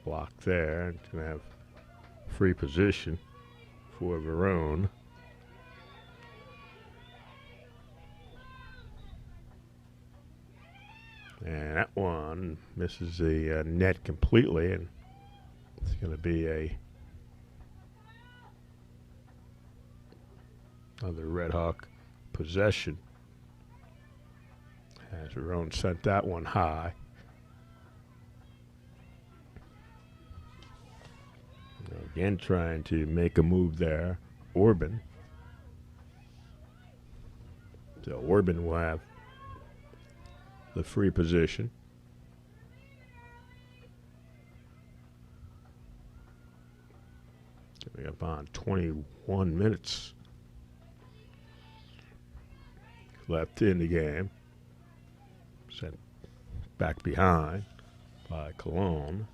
blocked there. It's going to have free position for Verone. And that one misses the net completely, and it's going to be another Red Hawk possession. As Verone sent that one high. Again, trying to make a move there. Orban. So Orban will have the free position. Coming up on 21 minutes left in the game. Sent back behind by Cologne.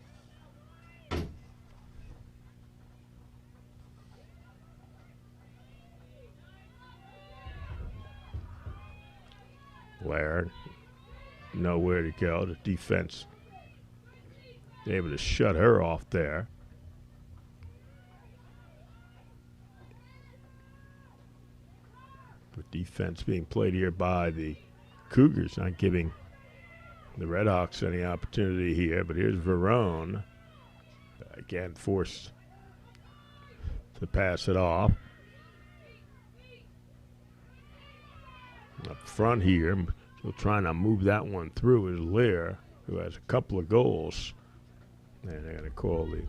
Blair, nowhere to go. The defense able to shut her off there. The defense being played here by the Cougars, not giving the Red Hawks any opportunity here. But here's Verone, again forced to pass it off. Up front here, still trying to move that one through is Lear, who has a couple of goals. And they're going to call the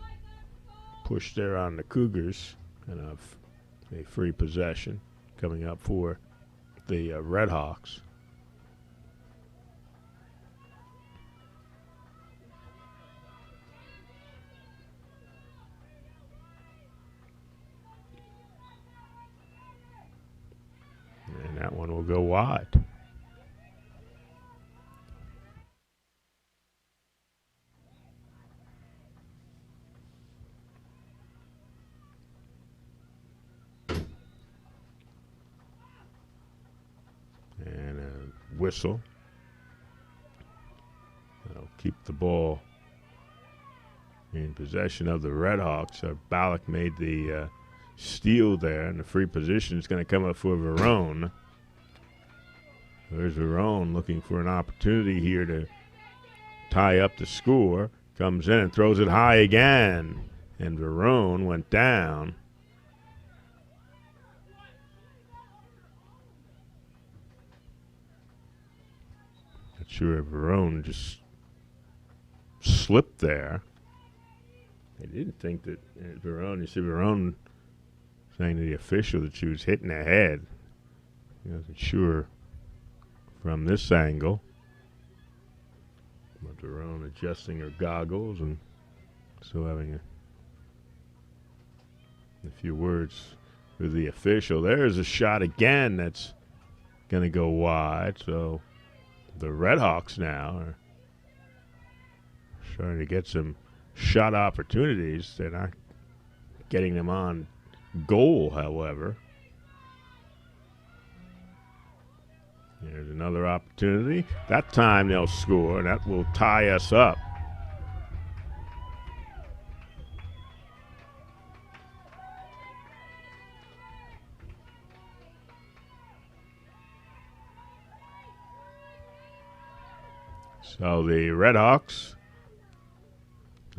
push there on the Cougars, and a free possession coming up for the Redhawks. And that one will go wide. And a whistle. That'll keep the ball in possession of the Redhawks. Ballack made the steal there, and the free position is going to come up for Verone. There's Verone looking for an opportunity here to tie up the score. Comes in and throws it high again, and Verone went down. Not sure if Verone just slipped there. I didn't think that Verone, you see Verone saying to the official that she was hitting the head. He wasn't sure from this angle. But Verone adjusting her goggles and still having a few words with the official. There's a shot again that's going to go wide. So the Redhawks now are starting to get some shot opportunities. They're not getting them on goal, however. There's another opportunity. That time they'll score, and that will tie us up. So the Redhawks,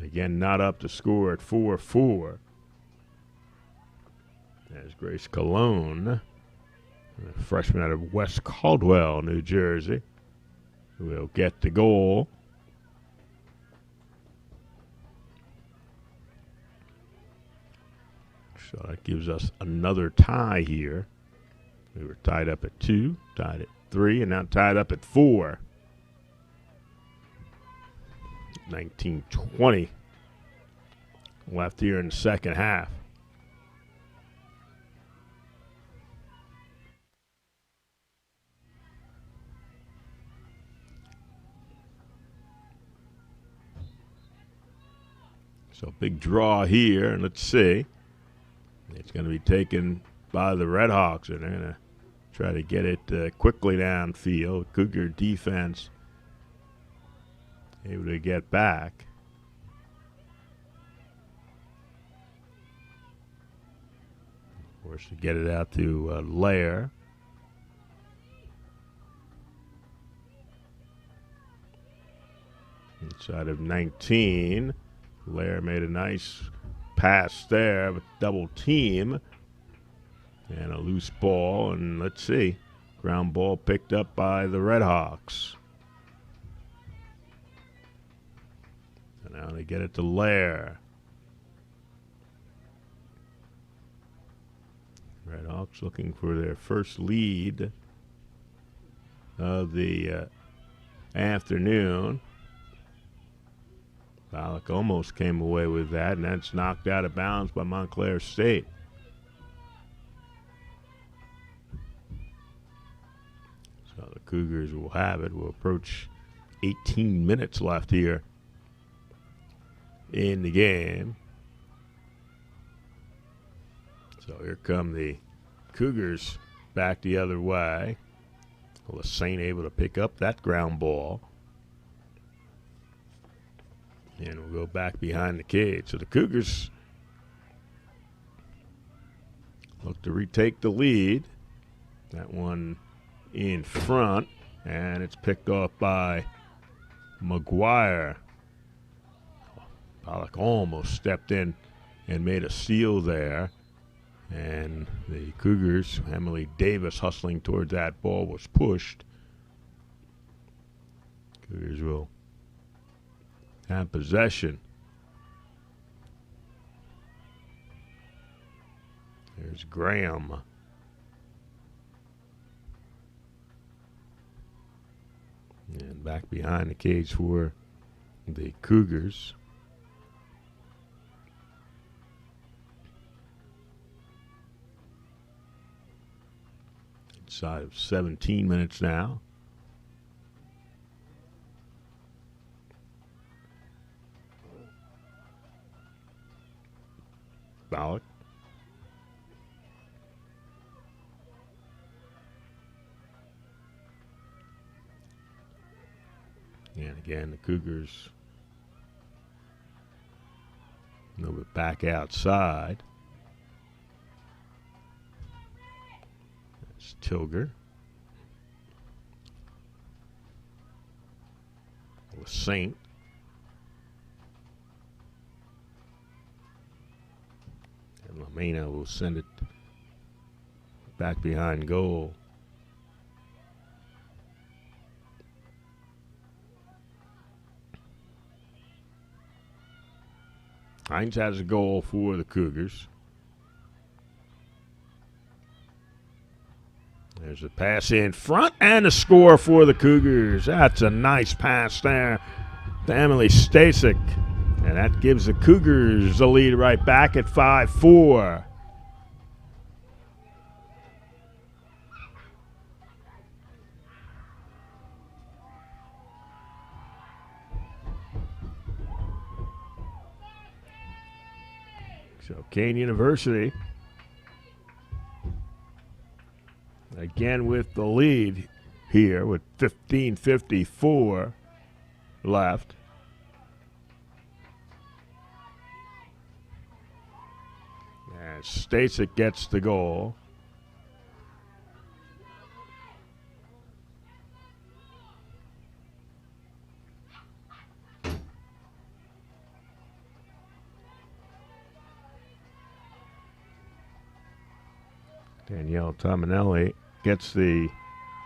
again, not up to score at 4-4. There's Grace Colon, a freshman out of West Caldwell, New Jersey, who will get the goal. So that gives us another tie here. We were tied up at 2, tied at 3, and now tied up at 4. 19-20 left here in the second half. So big draw here, and let's see. It's going to be taken by the Redhawks, and they're going to try to get it quickly downfield. Cougar defense able to get back. Forced to get it out to Lair. Inside of 19. Lair made a nice pass there, but double team. And a loose ball, and let's see. Ground ball picked up by the Redhawks. And now they get it to Lair. Redhawks looking for their first lead of the afternoon. Ballack almost came away with that, and that's knocked out of bounds by Montclair State. So the Cougars will have it. We'll approach 18 minutes left here in the game. So here come the Cougars back the other way. Lassane able to pick up that ground ball. And we'll go back behind the cage. So the Cougars look to retake the lead. That one in front, and it's picked off by McGuire. Ballack almost stepped in and made a steal there. And the Cougars, Emily Davis hustling towards that ball, was pushed. Cougars will have possession. There's Graham. And back behind the cage for the Cougars. Inside of 17 minutes now. Bollock. And again, the Cougars move it back outside. That's Tilger. With Saint. And Lamena will send it back behind goal. Hines has a goal for the Cougars. There's a pass in front and a score for the Cougars. That's a nice pass there to Emily Stasek. And that gives the Cougars the lead right back at 5-4. So Kean University again with the lead here with 15:54 left. And Stasek gets the goal. Danielle Tominelli gets the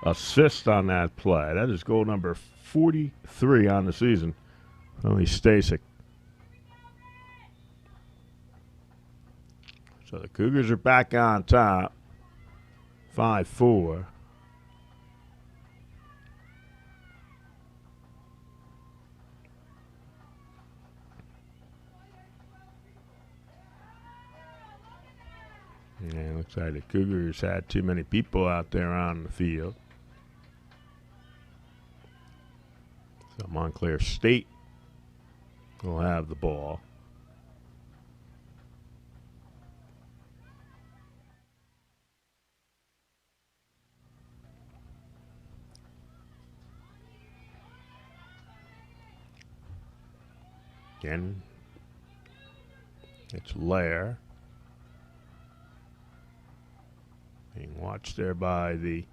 assist on that play. That is goal number 43 on the season. Only Stasek. So the Cougars are back on top. 5-4. Yeah, it looks like the Cougars had too many people out there on the field. So Montclair State will have the ball. Again, it's Lair. Being watched there by the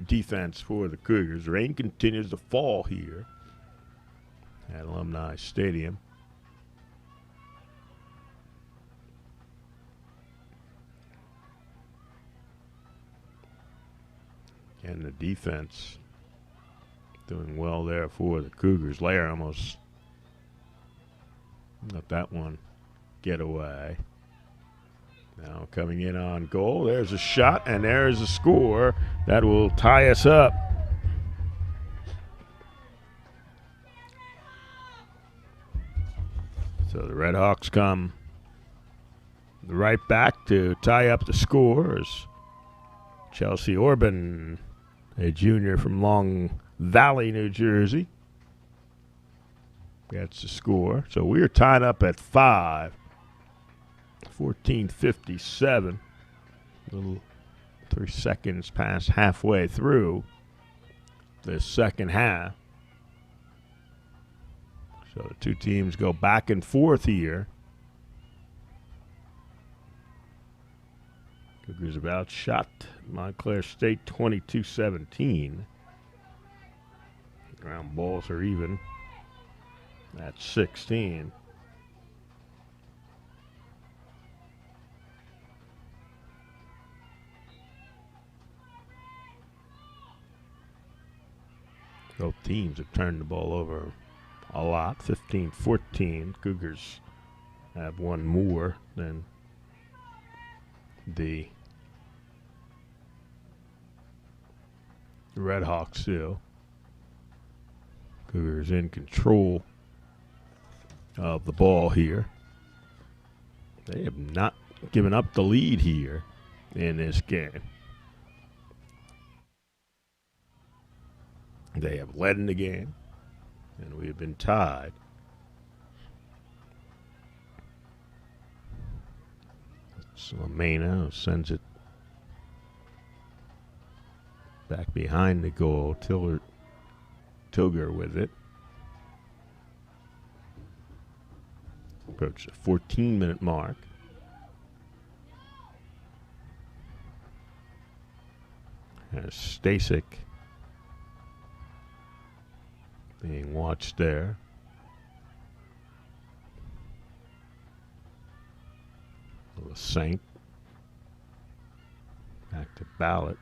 defense for the Cougars. Rain continues to fall here at Alumni Stadium. And the defense doing well there for the Cougars. Lair almost let that one get away. Now coming in on goal. There's a shot and there's a score that will tie us up. So the Red Hawks come right back to tie up the scores. Chelsea Orban, a junior from Long Valley, New Jersey, gets the score. So we're tied up at 5. 14:57. Little 3 seconds past halfway through the second half. So the two teams go back and forth here. Cougars have outshot Montclair State 22-17. Ground balls are even at 16. Both teams have turned the ball over a lot. 15-14. Cougars have one more than the Red Hawks do. Cougars in control of the ball here. They have not given up the lead here in this game. They have led in the game, and we have been tied. So Mena sends it back behind the goal. Cougar with it. Approach the 14-minute mark. As Stasek being watched there. The Saint. Back to Ballot.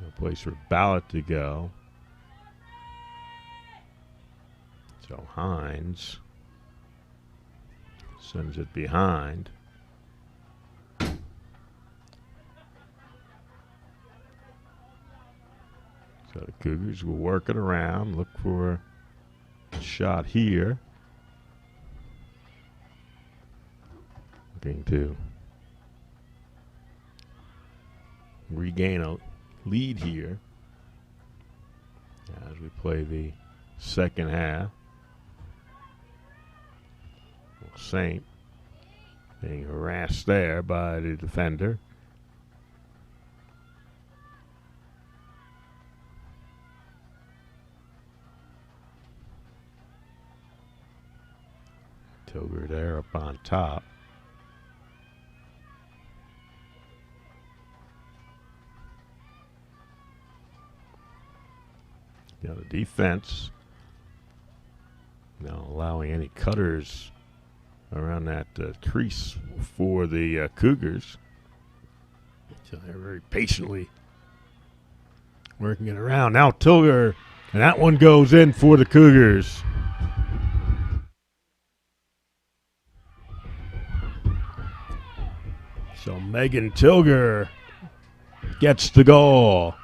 No place for Ballot to go. So Hines sends it behind. So the Cougars will work it around, look for a shot here. Looking to regain a lead here as we play the second half. Saint being harassed there by the defender. Cougar there up on top. Now the defense not allowing any cutters around that crease for the Cougars. So they're very patiently working it around. Now Tilger, and that one goes in for the Cougars. So Megan Tilger gets the goal.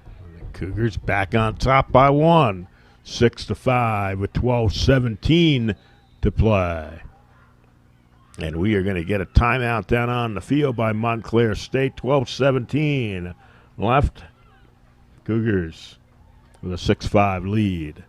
And the Cougars back on top by one. 6-5 with 12:17 to play. And we are going to get a timeout down on the field by Montclair State. 12:17 left. Cougars with a 6-5 lead.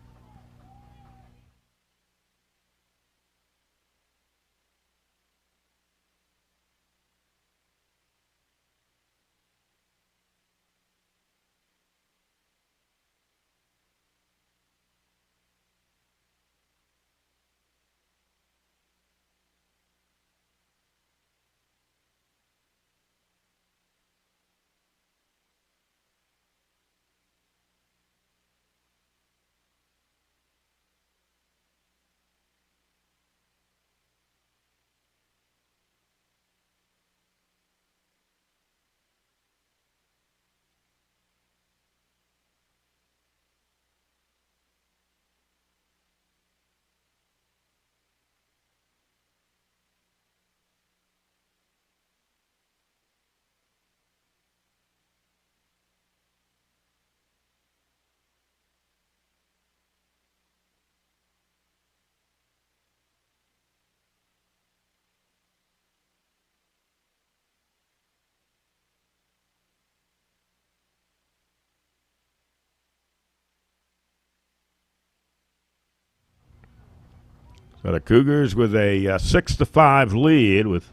So the Cougars with a 6-5 lead with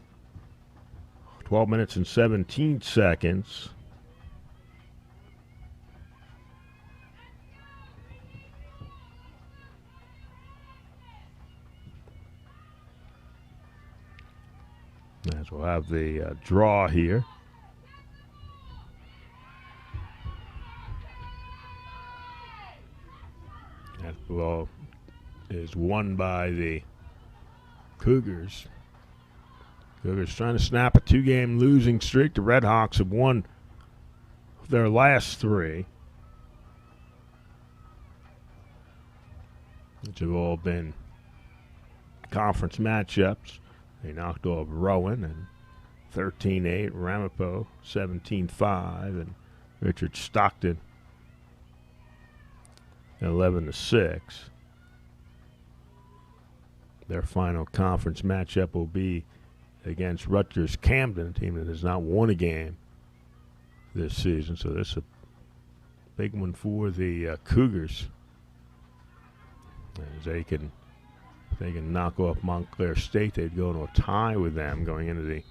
12 minutes and 17 seconds. As we'll have the draw here. That ball is won by the Cougars. Cougars trying to snap a 2-game losing streak. The Red Hawks have won their last 3, which have all been conference matchups. They knocked off Rowan and 13-8, Ramapo 17-5, and Richard Stockton 11-6. Their final conference matchup will be against Rutgers Camden, a team that has not won a game this season. So this is a big one for the Cougars. As if they can knock off Montclair State, they'd go into a tie with them going into the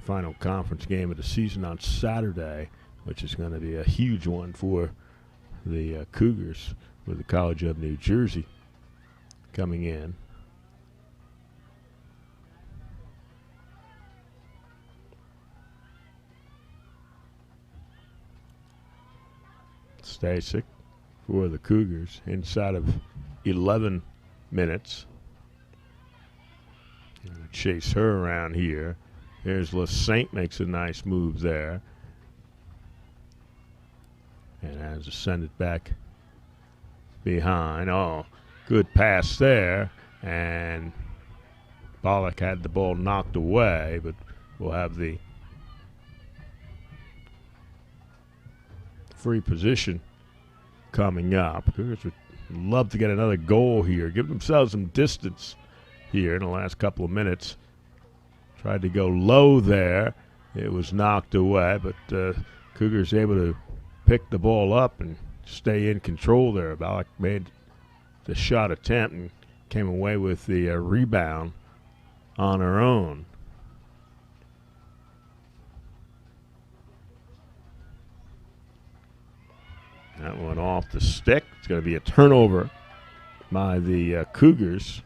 final conference game of the season on Saturday, which is going to be a huge one for the Cougars with the College of New Jersey coming in. Stasic for the Cougars inside of 11 minutes. Chase her around here. Here's LaSaint, makes a nice move there. And has to send it back behind. Oh, good pass there. And Bollock had the ball knocked away, but we'll have the free position coming up. Cougars would love to get another goal here, give themselves some distance here in the last couple of minutes. Tried to go low there. It was knocked away, but Cougars able to pick the ball up and stay in control there. Bollock made the shot attempt and came away with the rebound on her own. That one off the stick. It's going to be a turnover by the Cougars.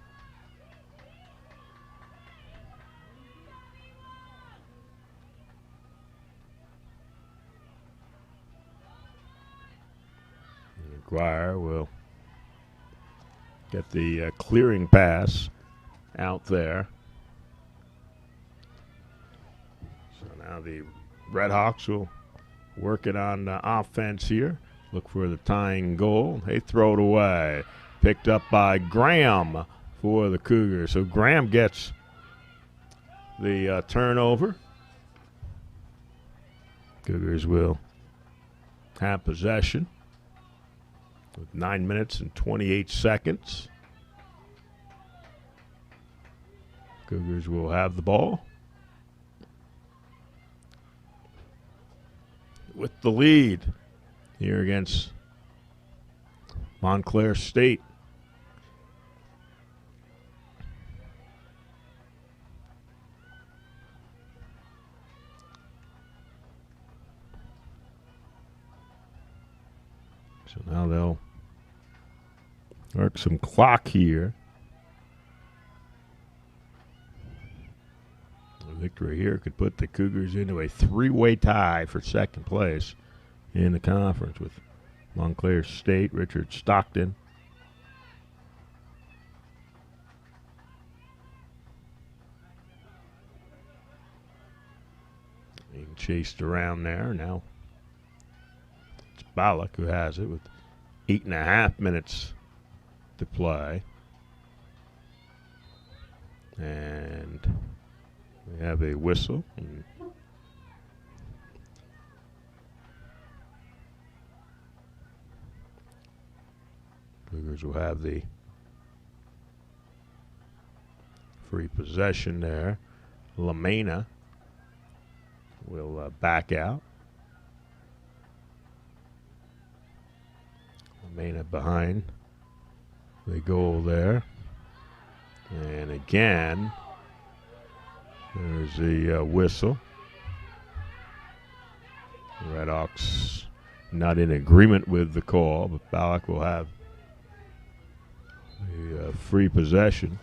McGuire will get the clearing pass out there. So now the Red Hawks will work it on offense here. Look for the tying goal. They throw it away. Picked up by Graham for the Cougars. So Graham gets the turnover. Cougars will have possession with 9 minutes and 28 seconds. Cougars will have the ball with the lead here against Montclair State. So now they'll work some clock here. A victory here could put the Cougars into a 3-way tie for second place in the conference with Montclair State, Richard Stockton, being chased around there. Now it's Bollock who has it with 8.5 minutes to play. And we have a whistle. Cougars will have the free possession there. LaMena will back out. LaMena behind the goal there. And again, there's the whistle. The Red Hawks not in agreement with the call, but Bollock will have the free possession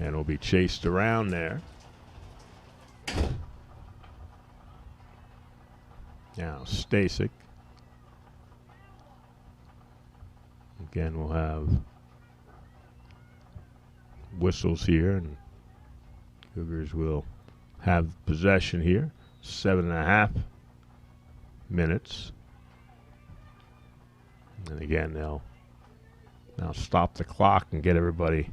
and will be chased around there. Now Stasic. Again, we'll have whistles here, and Cougars will have possession here. 7.5 minutes. And again, they'll now stop the clock and get everybody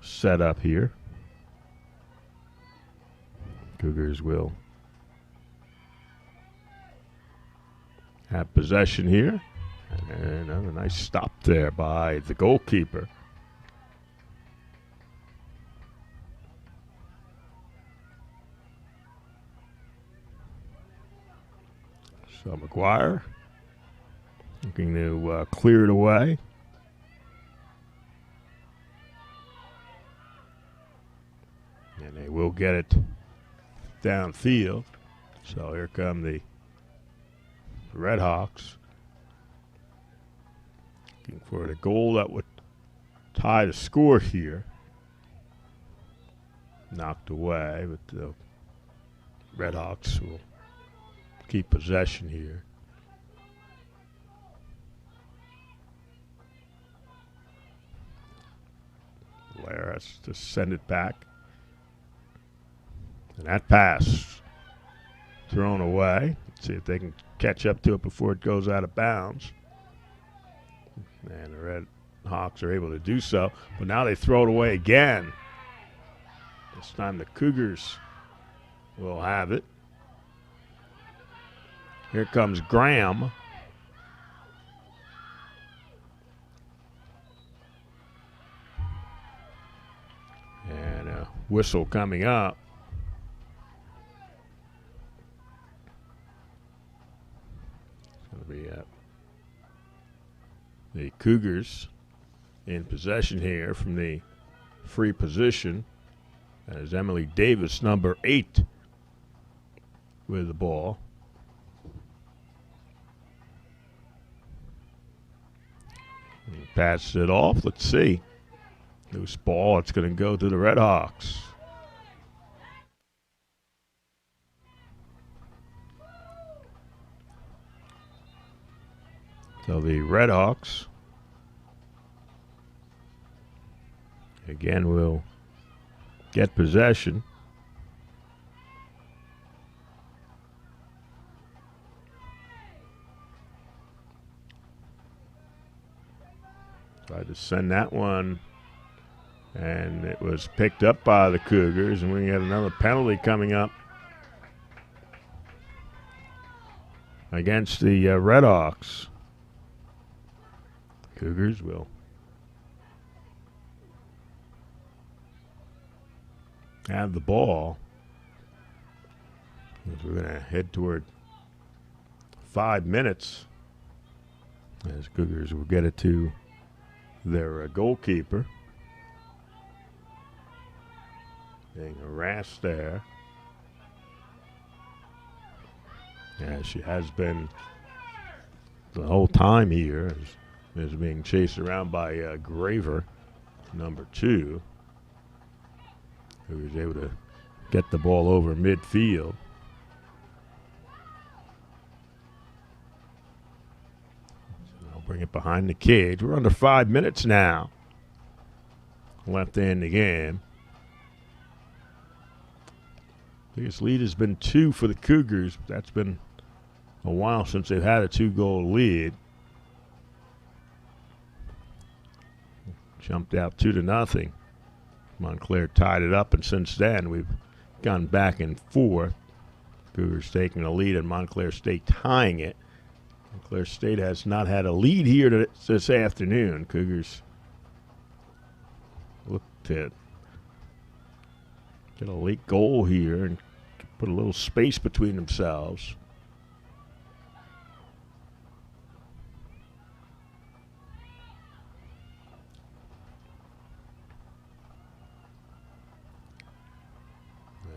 set up here. Cougars will have possession here. And another nice stop there by the goalkeeper. So McGuire looking to clear it away. And they will get it downfield. So here come the Red Hawks. Looking for the goal that would tie the score here. Knocked away, but the Red Hawks will keep possession here. Laris to send it back. And that pass thrown away. Let's see if they can catch up to it before it goes out of bounds. And the Red Hawks are able to do so. But now they throw it away again. This time the Cougars will have it. Here comes Graham. And a whistle coming up. It's going to be the Cougars in possession here from the free position. As Emily Davis, number 8, with the ball. He passes it off. Let's see. Loose ball. It's going to go to the Red Hawks. So the Red Hawks again will get possession. Tried to send that one, and it was picked up by the Cougars, and we had another penalty coming up against the Red Hawks. Cougars will have the ball. We're going to head toward 5 minutes as Cougars will get it to their goalkeeper. Being harassed there, as she has been the whole time here, is being chased around by Graver, number 2, who was able to get the ball over midfield. So I'll bring it behind the cage. We're under 5 minutes now left in the game. Biggest lead has been 2 for the Cougars. That's been a while since they've had a 2-goal lead. Jumped out 2-0. Montclair tied it up, and since then we've gone back and forth. Cougars taking the lead and Montclair State tying it. Montclair State has not had a lead here this afternoon. Cougars look to get a late goal here and put a little space between themselves.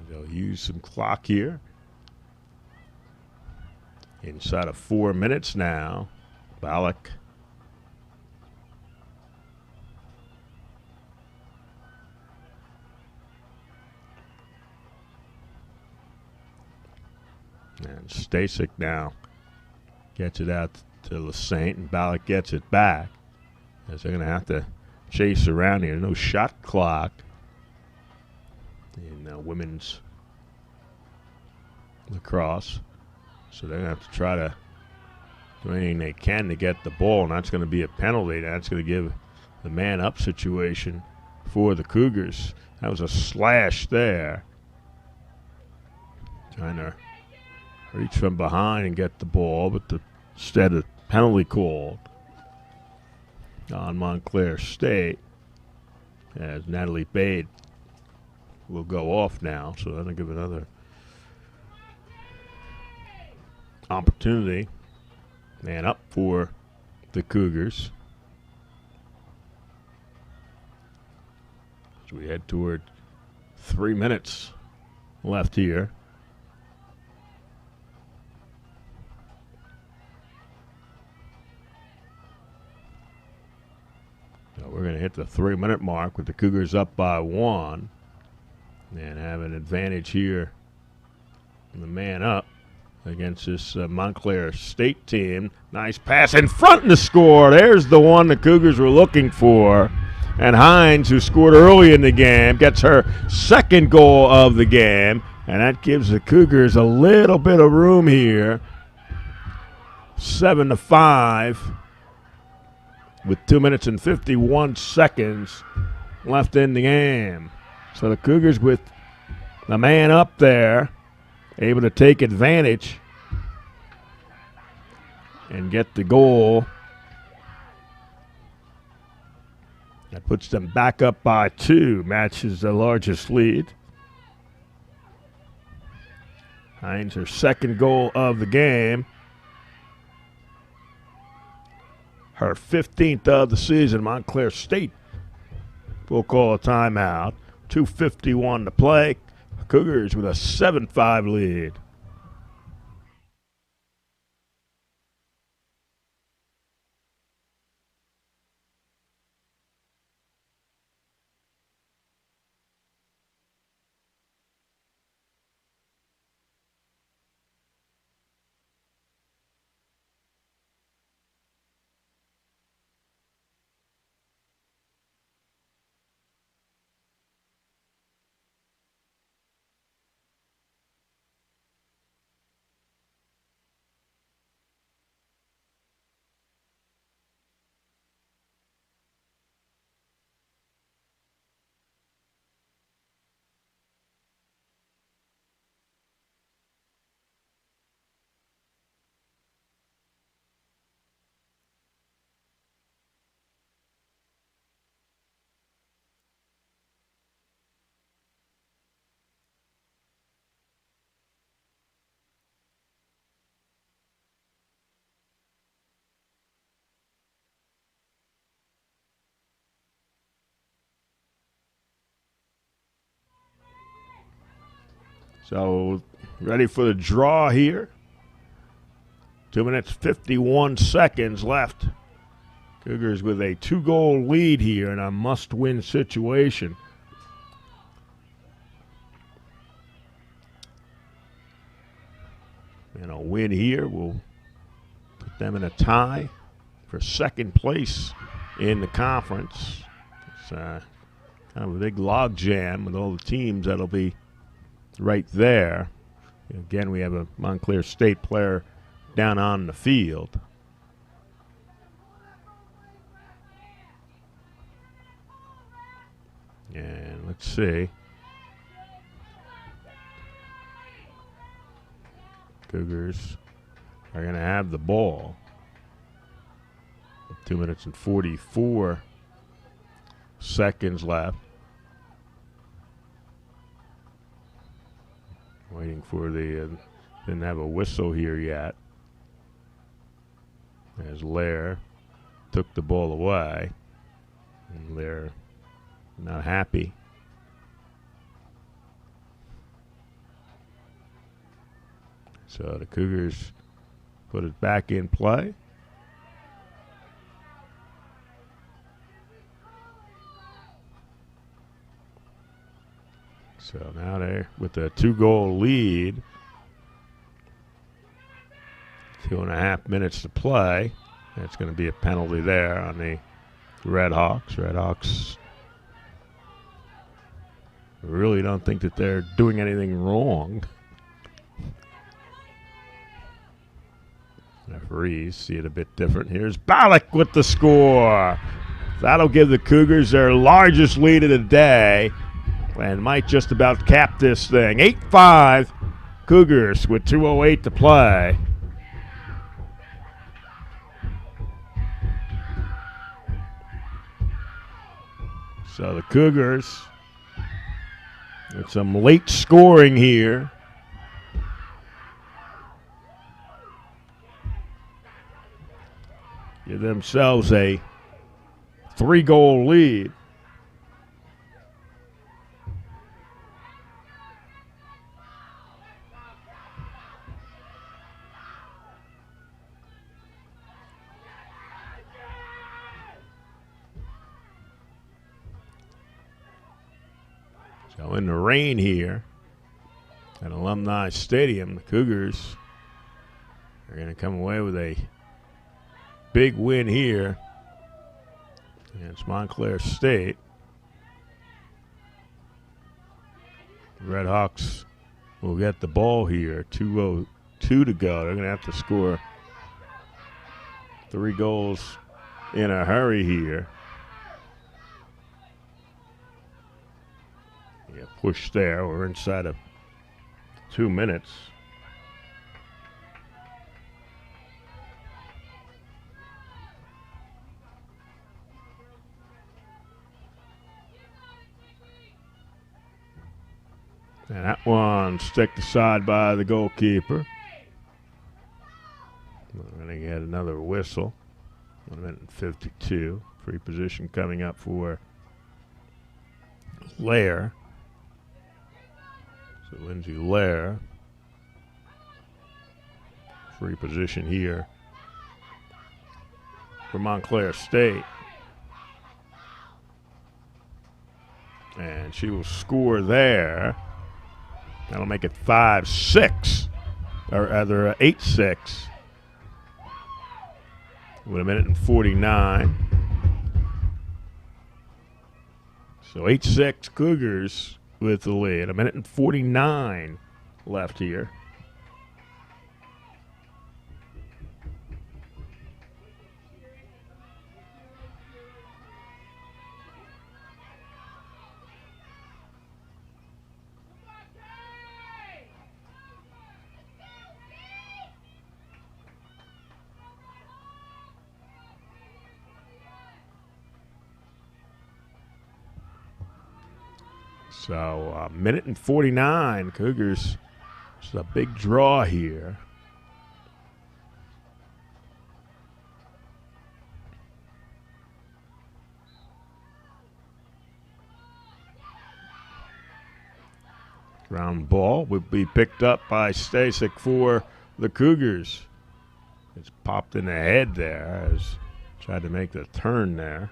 They'll use some clock here. Inside of 4 minutes now. Ballack. And Stasek now gets it out to LaSaint, and Ballack gets it back. As they're going to have to chase around here. No shot clock. in women's lacrosse. So they're going to have to try to do anything they can to get the ball, and that's going to be a penalty. That's going to give the man-up situation for the Cougars. That was a slash there. Trying to reach from behind and get the ball, but instead a penalty called on Montclair State as Natalie Bade will go off now. So that'll give another opportunity. Man up for the Cougars. As we head toward 3 minutes left here. So we're going to hit the 3-minute mark with the Cougars up by 1 and have an advantage here in the man up against this Montclair State team. Nice pass in front and the score. There's the one the Cougars were looking for. And Hines, who scored early in the game, gets her second goal of the game. And that gives the Cougars a little bit of room here. 7-5 with 2 minutes and 51 seconds left in the game. So the Cougars with the man up there, able to take advantage and get the goal. That puts them back up by 2, matches the largest lead. Hines, her second goal of the game. Her 15th of the season. Montclair State will call a timeout. 2:51 to play. Cougars with a 7-5 lead. So ready for the draw here. 2 minutes, 51 seconds left. Cougars with a 2-goal lead here in a must-win situation. And a win here will put them in a tie for second place in the conference. It's kind of a big log jam with all the teams that'll be right there. Again, we have a Montclair State player down on the field. And let's see. Cougars are going to have the ball. 2 minutes and 44 seconds left. Waiting for the, didn't have a whistle here yet. As Lair took the ball away. And they're not happy. So the Cougars put it back in play. So now they're with a 2-goal lead. 2.5 minutes to play. That's going to be a penalty there on the Red Hawks. Red Hawks really don't think that they're doing anything wrong. Referees see it a bit different. Here's Ballack with the score. That'll give the Cougars their largest lead of the day and might just about cap this thing. 8-5 Cougars with 2:08 to play. So the Cougars with some late scoring here. Give themselves a 3-goal lead. So in the rain here at Alumni Stadium, the Cougars are going to come away with a big win here against Montclair State. The Red Hawks will get the ball here. 2:02 to go. They're going to have to score 3 goals in a hurry here. Yeah, push there. We're inside of 2 minutes. And that one sticked aside by the goalkeeper. We're going to get another whistle. 1 minute and 52. Free position coming up for Lair. So Lindsay Lair. Free position here for Montclair State. And she will score there. That'll make it 5-6, or rather 8-6. With 1 minute and 49. So 8-6 Cougars with the lead. 1 minute and 49 left here. So 1 minute and 49. Cougars, it's a big draw here. Ground ball would be picked up by Stasek for the Cougars. It's popped in the head there as tried to make the turn there.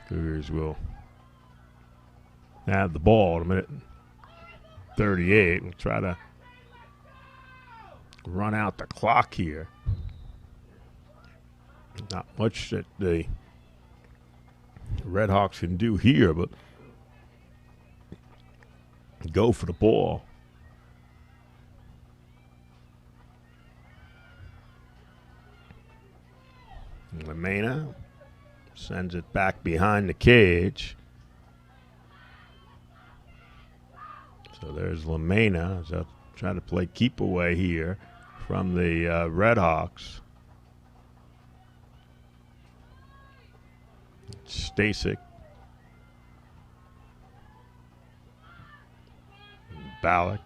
Cougars will have the ball at 1 minute and 38 and try to run out the clock here. Not much that the Red Hawks can do here, but go for the ball. Lamena sends it back behind the cage. So there's Lamena trying to play keep away here from the Red Hawks. Stasek. Ballack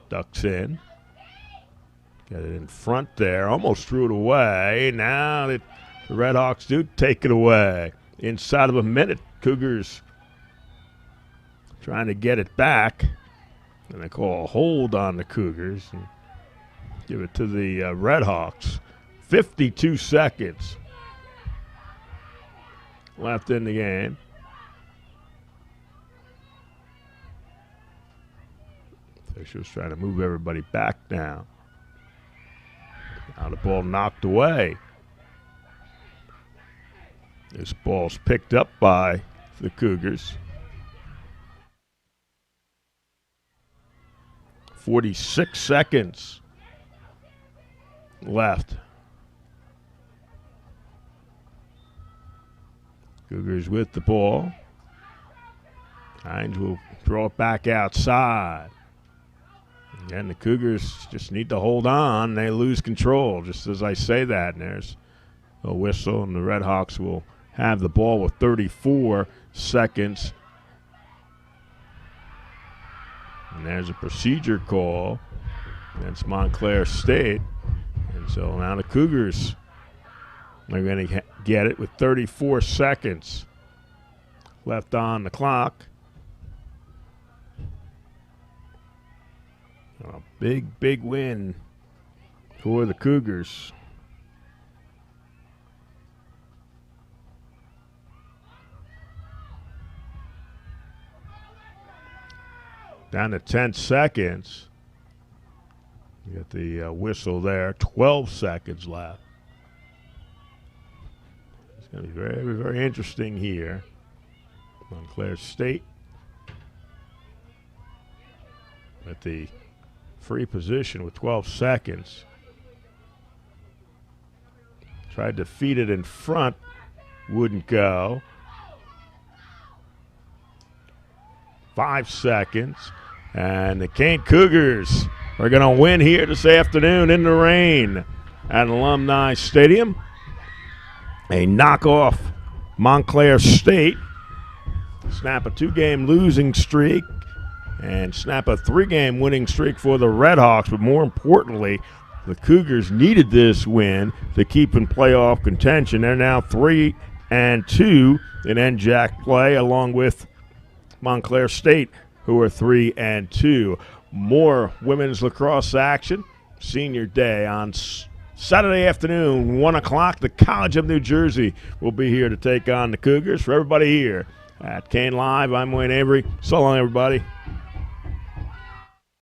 ducks in. Got it in front there. Almost threw it away. Now the Red Hawks do take it away. Inside of a minute, Cougars trying to get it back. And they call a hold on the Cougars and give it to the Red Hawks. 52 seconds left in the game. Officials trying to move everybody back now. Now the ball knocked away. This ball's picked up by the Cougars. 46 seconds left. Cougars with the ball. Hines will throw it back outside. And the Cougars just need to hold on. They lose control just as I say that. And there's a whistle, and the Red Hawks will have the ball with 34 seconds. And there's a procedure call against Montclair State. And so now the Cougars are going to get it with 34 seconds left on the clock. A big win for the Cougars. Down to 10 seconds. You got the whistle there. 12 seconds left. It's going to be very, very interesting here. Montclair State at the free position with 12 seconds. Tried to feed it in front. Wouldn't go. 5 seconds. And the Kean Cougars are going to win here this afternoon in the rain at Alumni Stadium. A knockoff Montclair State. Snap a 2-game losing streak and snap a 3-game winning streak for the Red Hawks. But more importantly, the Cougars needed this win to keep in playoff contention. They're now 3-2 in NJAC play, along with Montclair State, who are 3-2. More women's lacrosse action. Senior day on Saturday afternoon, 1 o'clock. The College of New Jersey will be here to take on the Cougars. For everybody here at Kean Live, I'm Wayne Avery. So long, everybody.